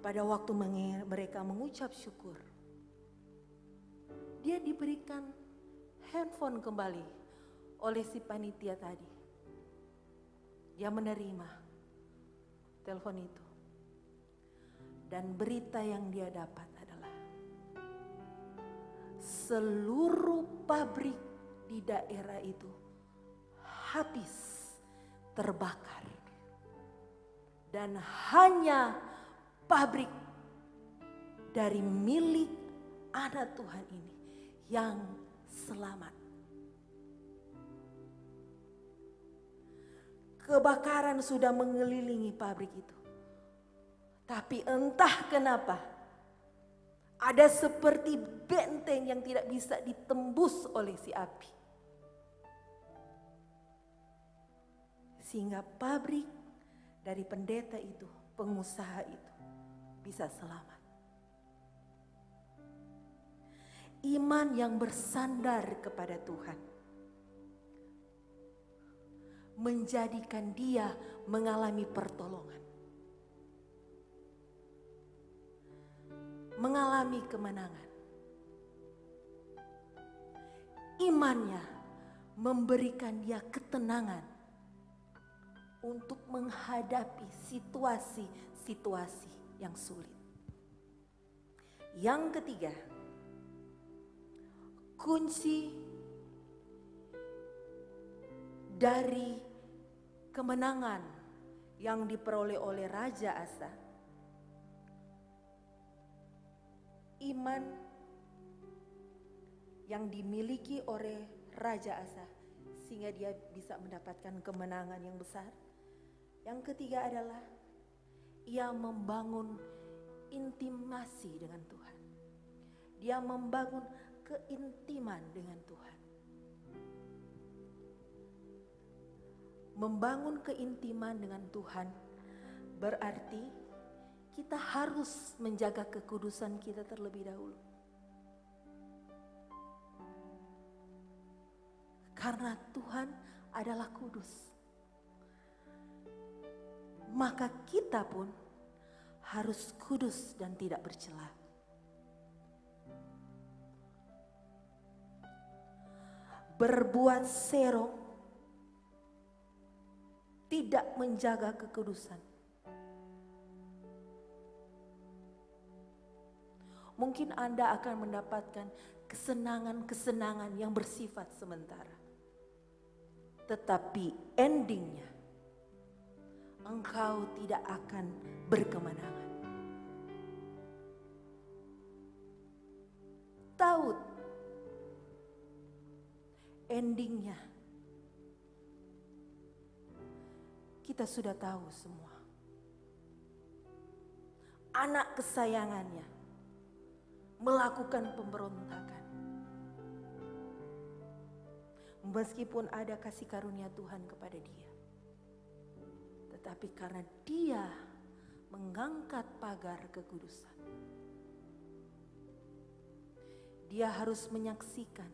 [SPEAKER 3] pada waktu mereka mengucap syukur, dia diberikan handphone kembali oleh si panitia tadi. Dia menerima telepon itu. Dan berita yang dia dapat adalah seluruh pabrik di daerah itu habis terbakar. Dan hanya pabrik dari milik anak Tuhan ini yang selamat. Kebakaran sudah mengelilingi pabrik itu. Tapi entah kenapa ada seperti benteng yang tidak bisa ditembus oleh si api. Sehingga pabrik dari pendeta itu, pengusaha itu bisa selamat. Iman yang bersandar kepada Tuhan menjadikan dia mengalami pertolongan, mengalami kemenangan. Imannya memberikan dia ketenangan untuk menghadapi situasi-situasi yang sulit. Yang ketiga, kunci dari kemenangan yang diperoleh oleh Raja Asa, iman yang dimiliki oleh Raja Asa sehingga dia bisa mendapatkan kemenangan yang besar. Yang ketiga adalah ia membangun intimasi dengan Tuhan. Dia membangun keintiman dengan Tuhan. Membangun keintiman dengan Tuhan berarti kita harus menjaga kekudusan kita terlebih dahulu. Karena Tuhan adalah kudus. Maka kita pun harus kudus dan tidak bercela. Berbuat serong tidak menjaga kekudusan. Mungkin Anda akan mendapatkan kesenangan-kesenangan yang bersifat sementara. Tetapi endingnya engkau tidak akan berkemenangan. Daud, endingnya kita sudah tahu semua. Anak kesayangannya melakukan pemberontakan. Meskipun ada kasih karunia Tuhan kepada dia. Tetapi karena dia mengangkat pagar kekudusan, dia harus menyaksikan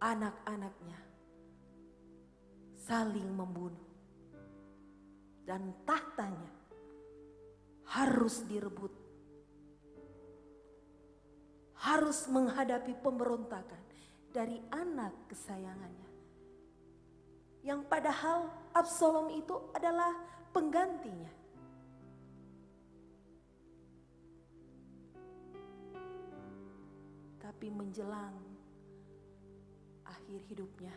[SPEAKER 3] anak-anaknya saling membunuh. Dan tahtanya harus direbut. Harus menghadapi pemberontakan dari anak kesayangannya. Yang padahal Absalom itu adalah penggantinya. Tapi menjelang akhir hidupnya,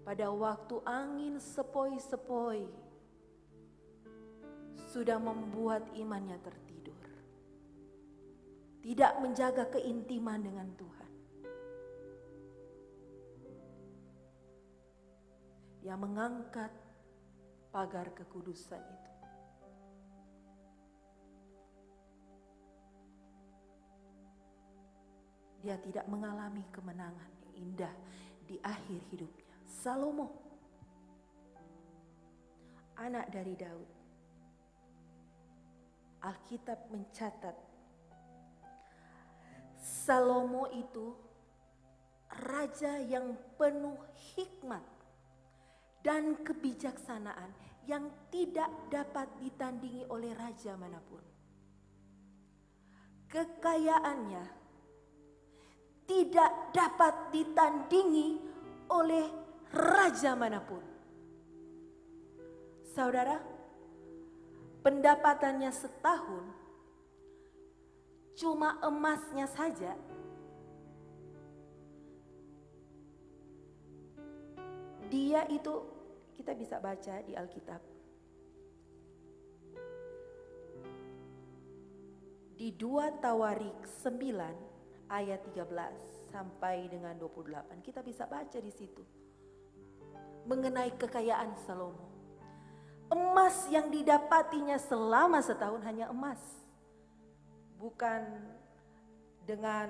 [SPEAKER 3] pada waktu angin sepoi-sepoi sudah membuat imannya tertidur, tidak menjaga keintiman dengan Tuhan, dia mengangkat pagar kekudusan itu. Dia tidak mengalami kemenangan yang indah di akhir hidupnya. Salomo, anak dari Daud, Alkitab mencatat Salomo itu raja yang penuh hikmat dan kebijaksanaan yang tidak dapat ditandingi oleh raja manapun. Kekayaannya tidak dapat ditandingi oleh raja manapun. Saudara, pendapatannya setahun cuma emasnya saja dia itu, kita bisa baca di Alkitab, di 2 Tawarik 9 ayat 13 sampai dengan 28, kita bisa baca di situ mengenai kekayaan Salomo. Emas yang didapatinya selama setahun hanya emas, bukan dengan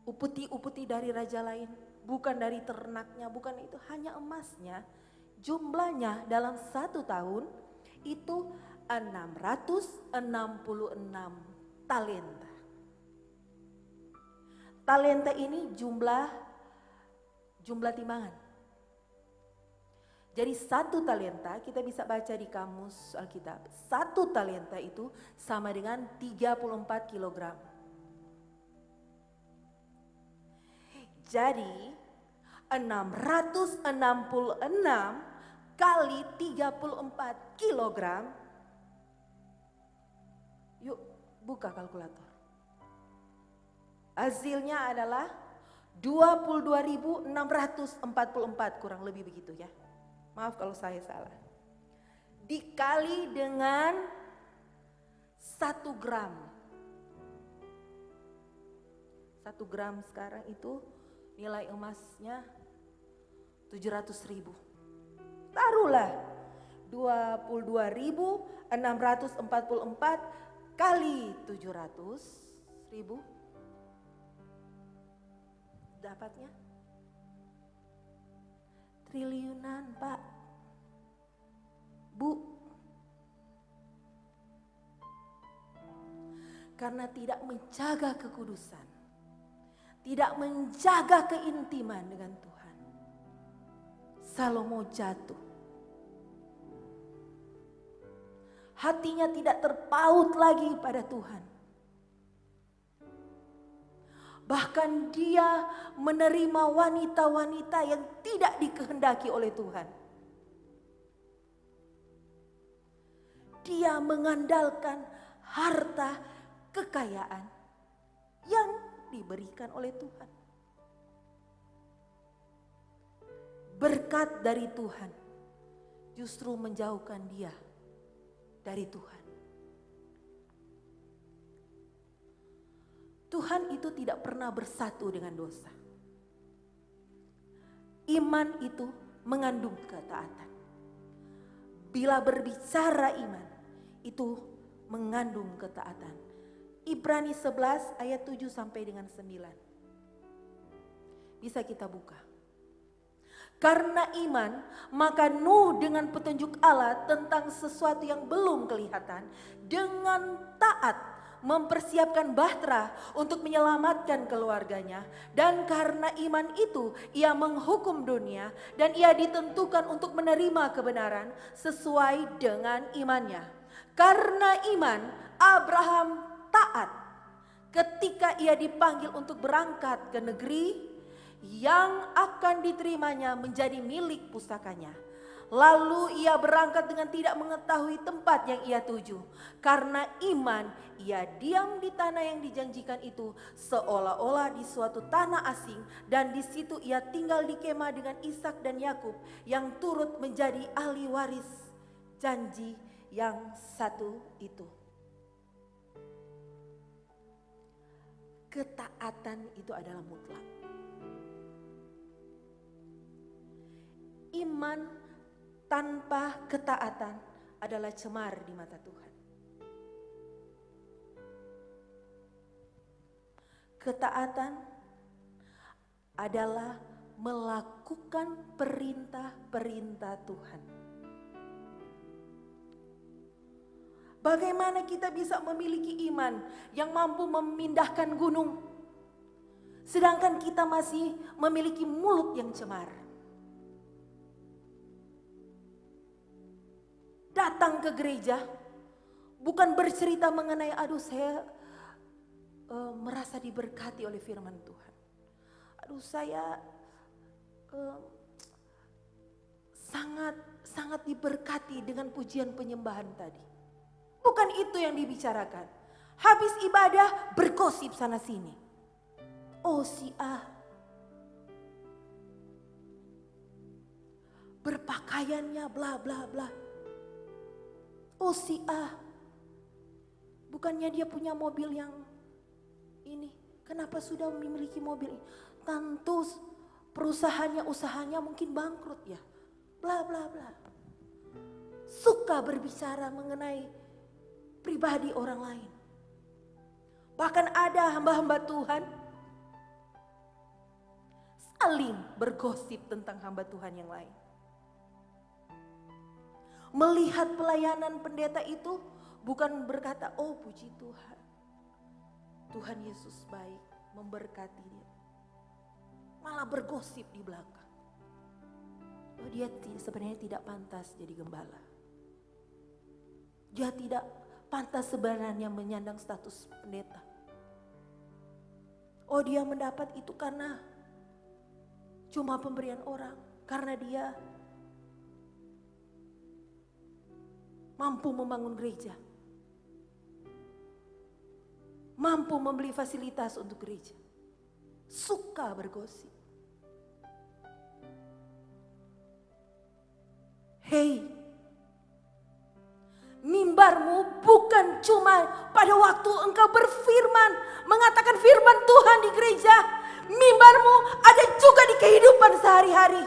[SPEAKER 3] upeti-upeti dari raja lain, bukan dari ternaknya, bukan itu, hanya emasnya. Jumlahnya dalam satu tahun itu 666 talenta. Talenta ini jumlah timbangan. Jadi satu talenta, kita bisa baca di kamus Alkitab, satu talenta itu sama dengan 34 kilogram. Jadi 666 kali 34 kilogram. Yuk buka kalkulator. Hasilnya adalah 22.644, kurang lebih begitu ya. Maaf kalau saya salah. Dikali dengan 1 gram. 1 gram sekarang itu nilai emasnya 700.000. Taruhlah 22.644 kali 700.000. Dapatnya triliunan, Pak. Bu. Karena tidak menjaga kekudusan, tidak menjaga keintiman dengan Tuhan, Salomo jatuh. Hatinya tidak terpaut lagi pada Tuhan. Bahkan dia menerima wanita-wanita yang tidak dikehendaki oleh Tuhan. Dia mengandalkan harta kekayaan yang diberikan oleh Tuhan. Berkat dari Tuhan justru menjauhkan dia dari Tuhan. Tuhan itu tidak pernah bersatu dengan dosa. Iman itu mengandung ketaatan. Bila berbicara iman, itu mengandung ketaatan. Ibrani 11 ayat 7 sampai dengan 9. Bisa kita buka. Karena iman, maka Nuh dengan petunjuk Allah tentang sesuatu yang belum kelihatan, dengan taat mempersiapkan bahtera untuk menyelamatkan keluarganya. Dan karena iman itu ia menghukum dunia dan ia ditentukan untuk menerima kebenaran sesuai dengan imannya. Karena iman Abraham taat ketika ia dipanggil untuk berangkat ke negeri yang akan diterimanya menjadi milik pusakanya. Lalu ia berangkat dengan tidak mengetahui tempat yang ia tuju. Karena iman ia diam di tanah yang dijanjikan itu, seolah-olah di suatu tanah asing, dan di situ ia tinggal di kemah dengan Ishak dan Yakub yang turut menjadi ahli waris janji yang satu itu. Ketaatan itu adalah mutlak. Iman tanpa ketaatan adalah cemar di mata Tuhan. Ketaatan adalah melakukan perintah-perintah Tuhan. Bagaimana kita bisa memiliki iman yang mampu memindahkan gunung, sedangkan kita masih memiliki mulut yang cemar? datang ke gereja bukan bercerita mengenai aduh saya merasa diberkati oleh firman Tuhan. Aduh saya sangat diberkati dengan pujian penyembahan tadi. Bukan itu yang dibicarakan. Habis ibadah bergosip sana sini. Oh si A berpakaiannya bla bla bla. Oh si A bukannya dia punya mobil yang ini. Kenapa sudah memiliki mobil ini? Tentu usahanya mungkin bangkrut ya. Bla bla bla. Suka berbicara mengenai pribadi orang lain. Bahkan ada hamba-hamba Tuhan saling bergosip tentang hamba Tuhan yang lain. Melihat pelayanan pendeta itu bukan berkata, oh puji Tuhan. Tuhan Yesus baik, memberkati dia. Malah bergosip di belakang. Oh dia sebenarnya tidak pantas jadi gembala. Dia tidak pantas sebenarnya menyandang status pendeta. Oh dia mendapat itu karena cuma pemberian orang. Karena dia mampu membangun gereja. Mampu membeli fasilitas untuk gereja. Suka bergosip. Hei, mimbarmu bukan cuma pada waktu engkau berfirman, mengatakan firman Tuhan di gereja. Mimbarmu ada juga di kehidupan sehari-hari.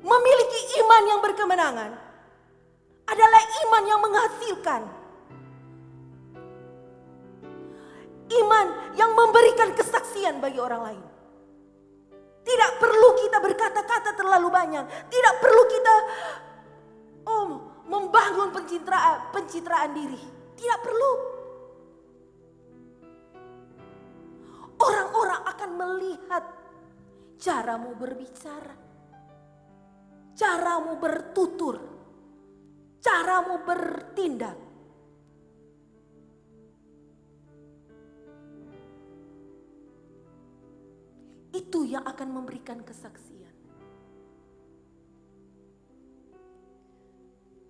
[SPEAKER 3] Memiliki iman yang berkemenangan adalah iman yang menghasilkan. Iman yang memberikan kesaksian bagi orang lain. Tidak perlu kita berkata-kata terlalu banyak. Tidak perlu kita membangun pencitraan diri. Tidak perlu. Orang-orang akan melihat caramu berbicara. Caramu bertutur. Caramu bertindak. Itu yang akan memberikan kesaksian.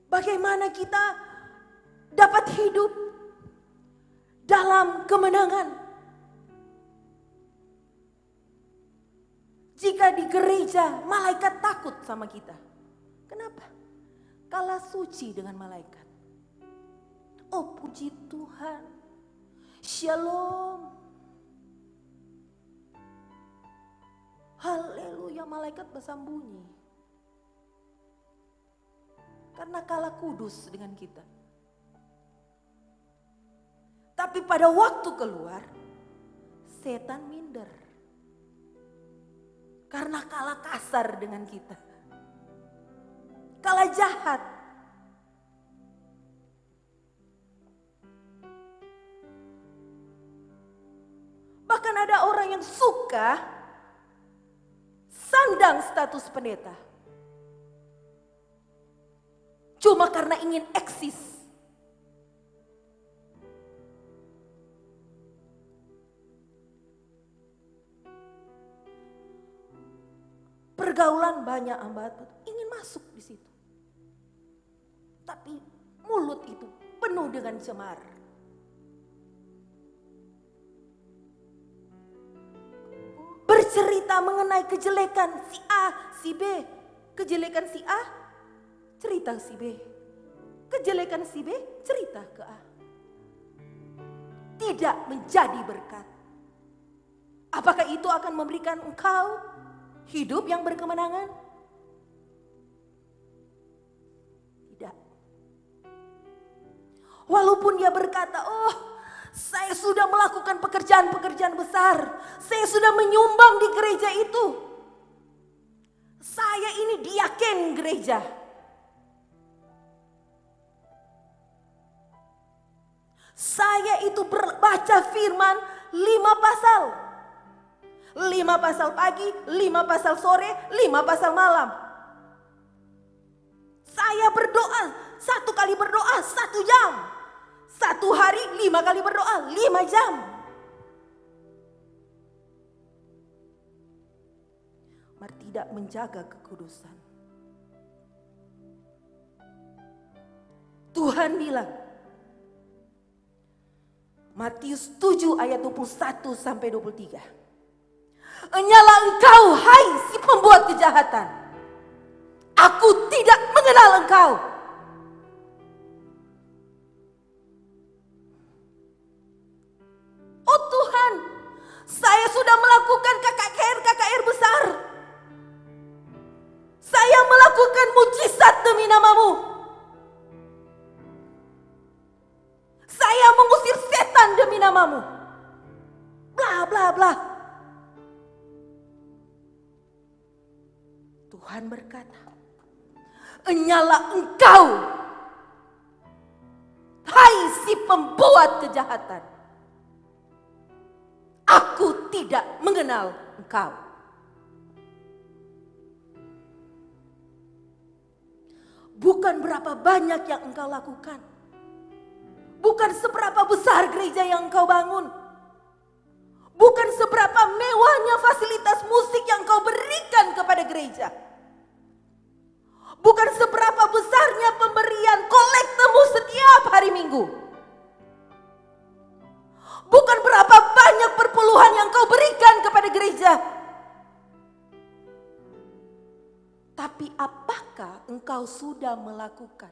[SPEAKER 3] Bagaimana kita dapat hidup dalam kemenangan jika di gereja malaikat takut sama kita? Kenapa? Kalah suci dengan malaikat. Oh puji Tuhan. Shalom. Haleluya, malaikat bersembunyi. Karena kalah kudus dengan kita. Tapi pada waktu keluar, setan minder. Karena kalah kasar dengan kita. Kalah jahat. Bahkan ada orang yang suka sandang status pendeta. Cuma karena ingin eksis. Pergaulan banyak hamba ingin masuk di situ. Tapi mulut itu penuh dengan cemar. Bercerita mengenai kejelekan si A, si B. Kejelekan si A, cerita si B. Kejelekan si B, cerita ke A. Tidak menjadi berkat. Apakah itu akan memberikan engkau hidup yang berkemenangan? Tidak. Walaupun dia berkata, oh saya sudah melakukan pekerjaan-pekerjaan besar. Saya sudah menyumbang di gereja itu. Saya ini diaken gereja. Saya itu baca firman 5 pasal. 5 pasal pagi, 5 pasal sore, 5 pasal malam. Saya berdoa, 1 kali berdoa 1 jam. 1 hari 5 kali berdoa 5 jam. Mari tidak menjaga kekudusan. Tuhan bilang, Matius 7 ayat 21 sampai 23. Enyalah engkau, hai si pembuat kejahatan. Aku tidak mengenal engkau. Oh Tuhan, saya sudah melakukan KKR besar. Saya melakukan mujizat demi nama-Mu. Saya mengusir setan demi nama-Mu. Bla bla bla. Tuhan berkata, enyalah engkau, hai si pembuat kejahatan. Aku tidak mengenal engkau. Bukan berapa banyak yang engkau lakukan. Bukan seberapa besar gereja yang engkau bangun. Bukan seberapa mewahnya fasilitas musik yang engkau berikan kepada gereja. Bukan seberapa besarnya pemberian kolektemu setiap hari Minggu. Bukan berapa banyak perpuluhan yang engkau berikan kepada gereja. Tapi apakah engkau sudah melakukan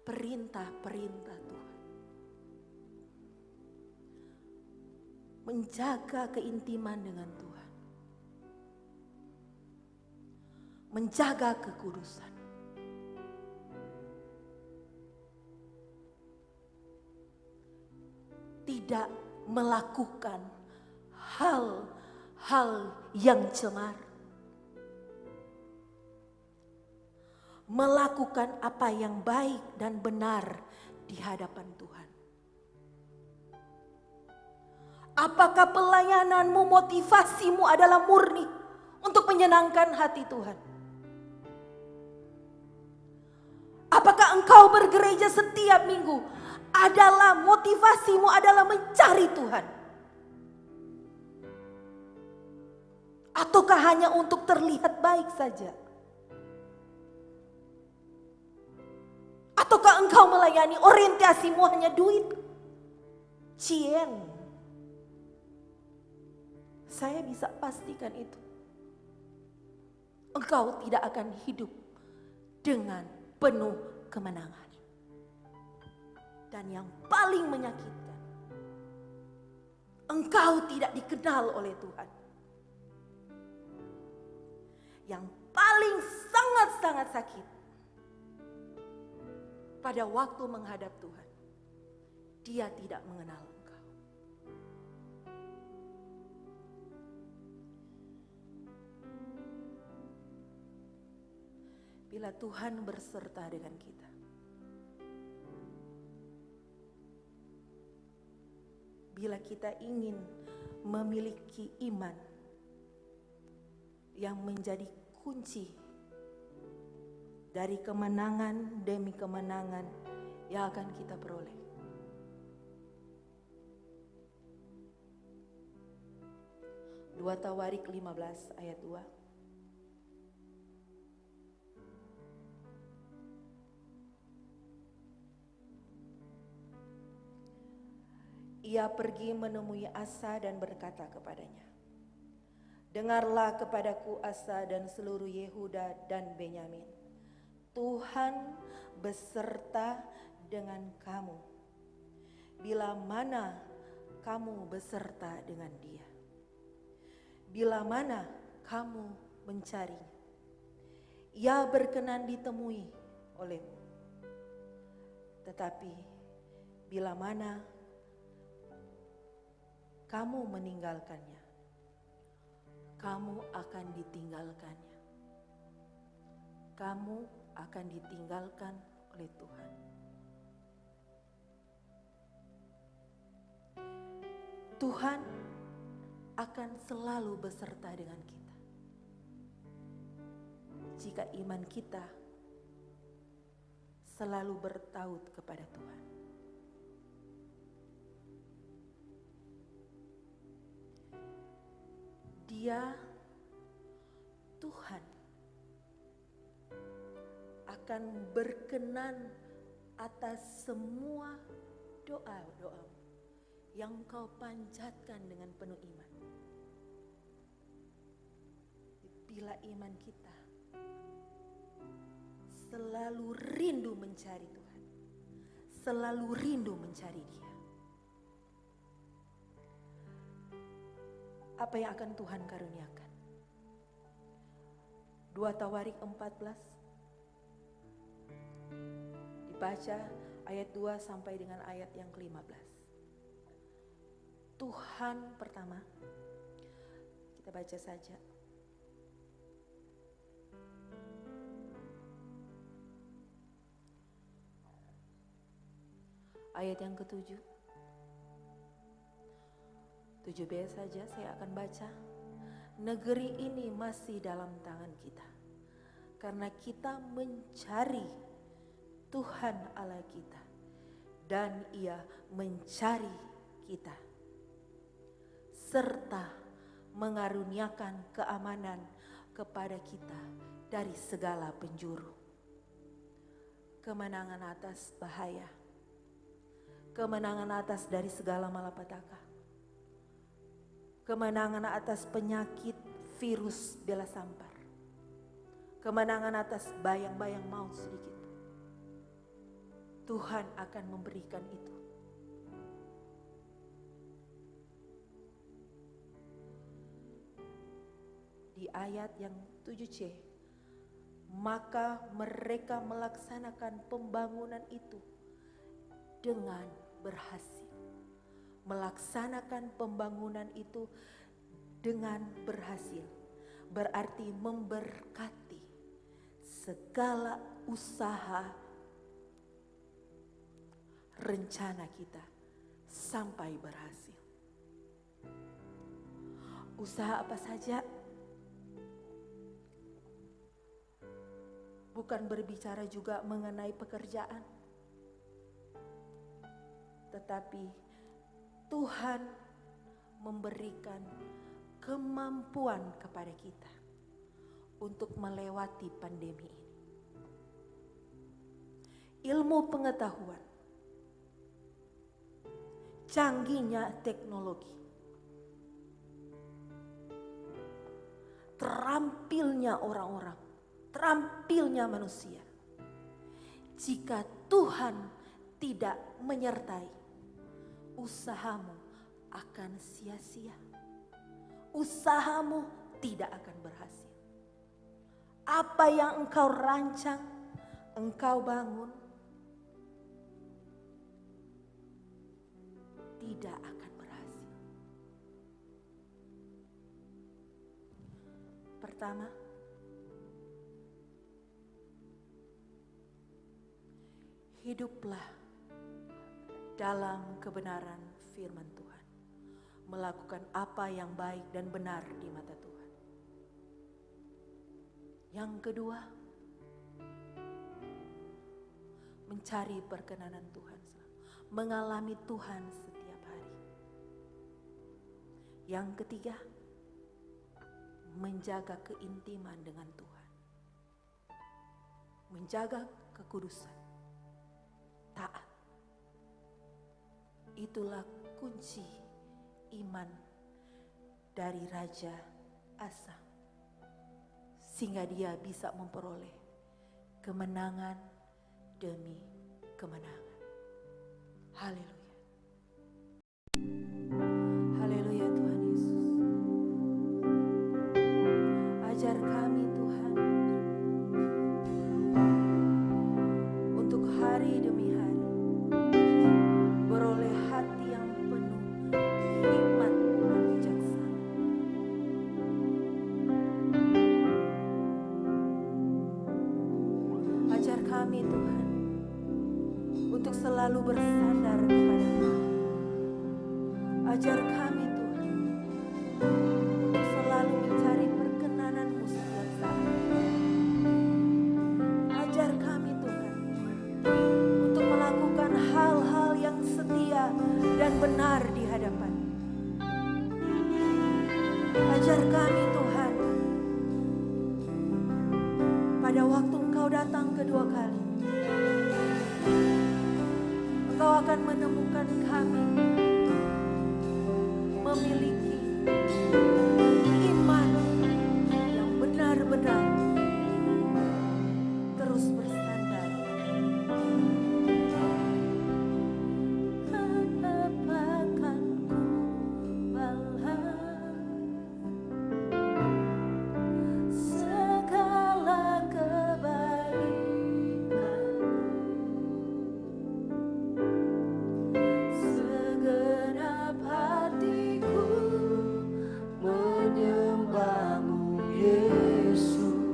[SPEAKER 3] perintah-perintah Tuhan? Menjaga keintiman dengan Tuhan. Menjaga kekudusan. Tidak melakukan hal-hal yang cemar. Melakukan apa yang baik dan benar di hadapan Tuhan. Apakah pelayananmu, motivasimu adalah murni untuk menyenangkan hati Tuhan? Apakah engkau bergereja setiap minggu adalah motivasimu adalah mencari Tuhan? Ataukah hanya untuk terlihat baik saja? Ataukah engkau melayani orientasimu hanya duit? Cien. Saya bisa pastikan itu. Engkau tidak akan hidup dengan penuh kemenangan. Dan yang paling menyakitkan, engkau tidak dikenal oleh Tuhan. Yang paling sangat-sangat sakit, pada waktu menghadap Tuhan, Dia tidak mengenal engkau. Bila Tuhan berserta dengan kita, bila kita ingin memiliki iman yang menjadi kunci dari kemenangan demi kemenangan yang akan kita peroleh. Dua Tawarik 15 ayat 2. Ia pergi menemui Asa dan berkata kepadanya, dengarlah kepadaku Asa dan seluruh Yehuda dan Benyamin. Tuhan beserta dengan kamu. Bila mana kamu beserta dengan Dia. Bila mana kamu mencarinya. Ia berkenan ditemui olehmu. Tetapi bila mana kamu meninggalkannya, kamu akan ditinggalkannya. Kamu akan ditinggalkan oleh Tuhan. Tuhan akan selalu beserta dengan kita. Jika iman kita selalu bertaut kepada Tuhan. Dia, Tuhan, akan berkenan atas semua doa-doamu yang kau panjatkan dengan penuh iman. Bila iman kita selalu rindu mencari Tuhan, selalu rindu mencari Dia, apa yang akan Tuhan karuniakan? 2 Tawarik 14 dibaca ayat 2 sampai dengan ayat yang ke-15. Tuhan pertama, kita baca saja. Ayat yang ke-7. 7b saja saya akan baca. Negeri ini masih dalam tangan kita, karena kita mencari Tuhan Allah kita, dan Ia mencari kita, serta mengaruniakan keamanan kepada kita dari segala penjuru. Kemenangan atas bahaya, kemenangan atas dari segala malapetaka, kemenangan atas penyakit virus bela sampar, kemenangan atas bayang-bayang maut sedikit. Tuhan akan memberikan itu. Di ayat yang 7c, maka mereka melaksanakan pembangunan itu dengan berhasil. Melaksanakan pembangunan itu dengan berhasil berarti memberkati segala usaha rencana kita sampai berhasil. Usaha apa saja? Bukan berbicara juga mengenai pekerjaan, tetapi Tuhan memberikan kemampuan kepada kita untuk melewati pandemi ini. Ilmu pengetahuan, canggihnya teknologi, terampilnya orang-orang, terampilnya manusia. Jika Tuhan tidak menyertai, usahamu akan sia-sia. Usahamu tidak akan berhasil. Apa yang engkau rancang, engkau bangun, tidak akan berhasil. Pertama, hiduplah dalam kebenaran firman Tuhan, melakukan apa yang baik dan benar di mata Tuhan. Yang kedua, mencari perkenanan Tuhan, mengalami Tuhan setiap hari. Yang ketiga, menjaga keintiman dengan Tuhan, menjaga kekudusan, taat. Itulah kunci iman dari Raja Asa, sehingga dia bisa memperoleh kemenangan demi kemenangan. Haleluya. Haleluya Tuhan Yesus. Ajar kami Tuhan untuk hari demi hari beroleh hati yang penuh hikmat dan bijaksana. Ajar kami Tuhan untuk selalu bersandar kepada Tuhan. Ajar kami Tuhan untuk selalu mencari perkenanan-Mu setiap saat. Ajar kami Tuhan Ajar kami Tuhan, pada waktu Engkau datang kedua kali, Engkau akan menemukan kami memiliki iman yang benar-benar terus bersandar. Apakan ku balas segala kebaikan, segenap hatiku menyembahmu Yesus.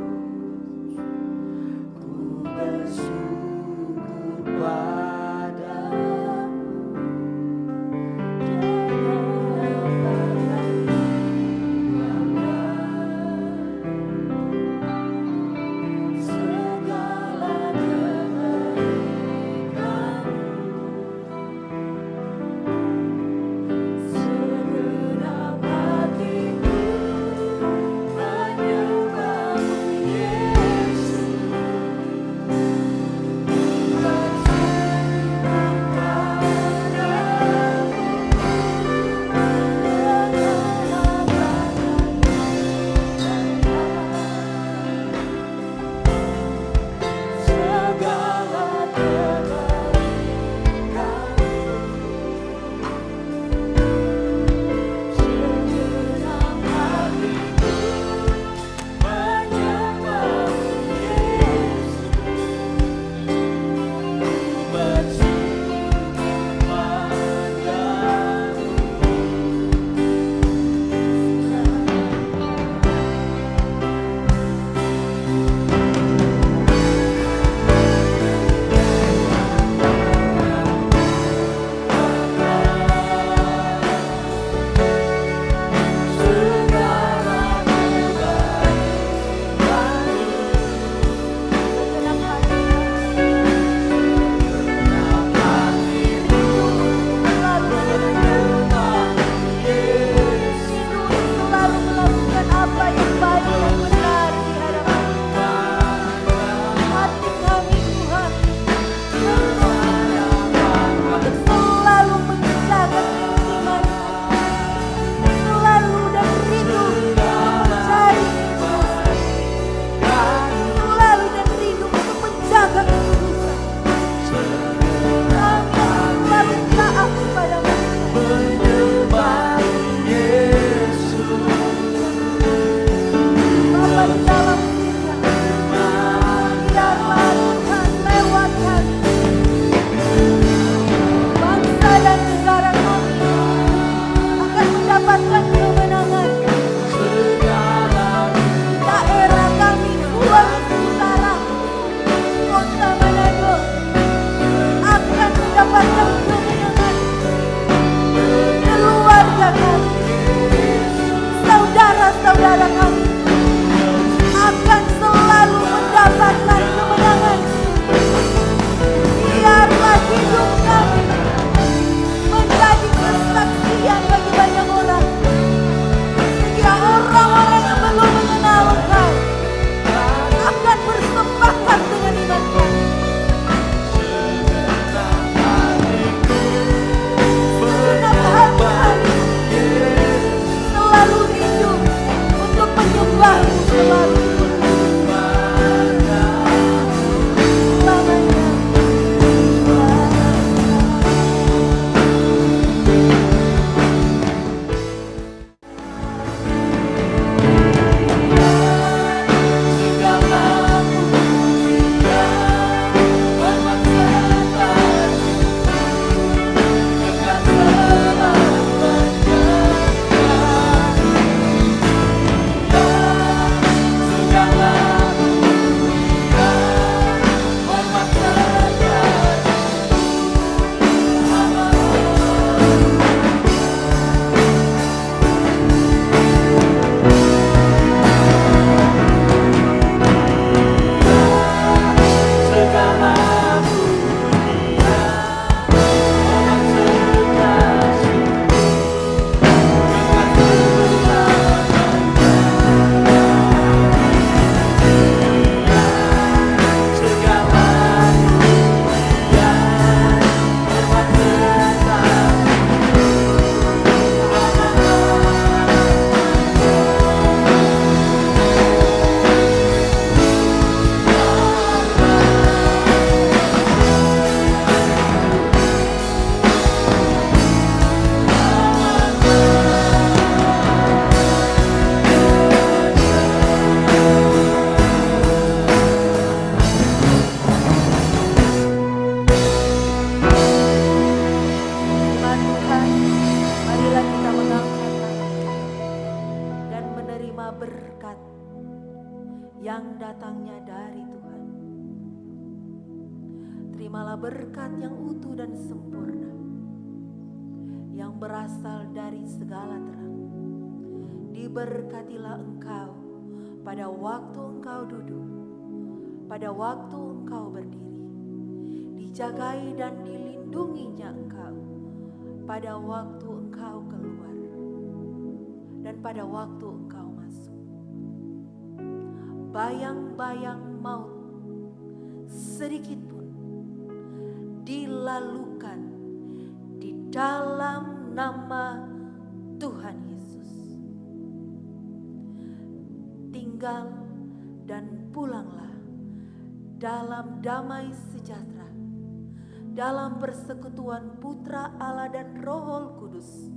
[SPEAKER 3] datangnya dari Tuhan. Terimalah berkat yang utuh dan sempurna, yang berasal dari segala terang. Diberkatilah engkau pada waktu engkau duduk, pada waktu engkau berdiri. Dijagai dan dilindunginya engkau pada waktu engkau keluar dan pada waktu engkau masuk. Bayang-bayang maut sedikit pun dilalukan di dalam nama Tuhan Yesus. Tinggal dan pulanglah dalam damai sejahtera, dalam persekutuan Putra Allah dan Roh Kudus,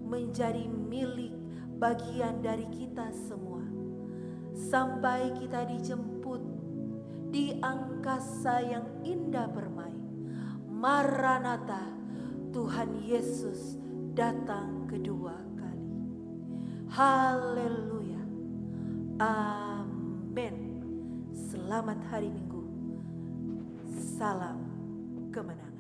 [SPEAKER 3] menjadi milik bagian dari kita semua, sampai kita dijemput di angkasa yang indah permai. Maranatha, Tuhan Yesus datang kedua kali. Haleluya. Amin. Selamat hari Minggu. Salam kemenangan.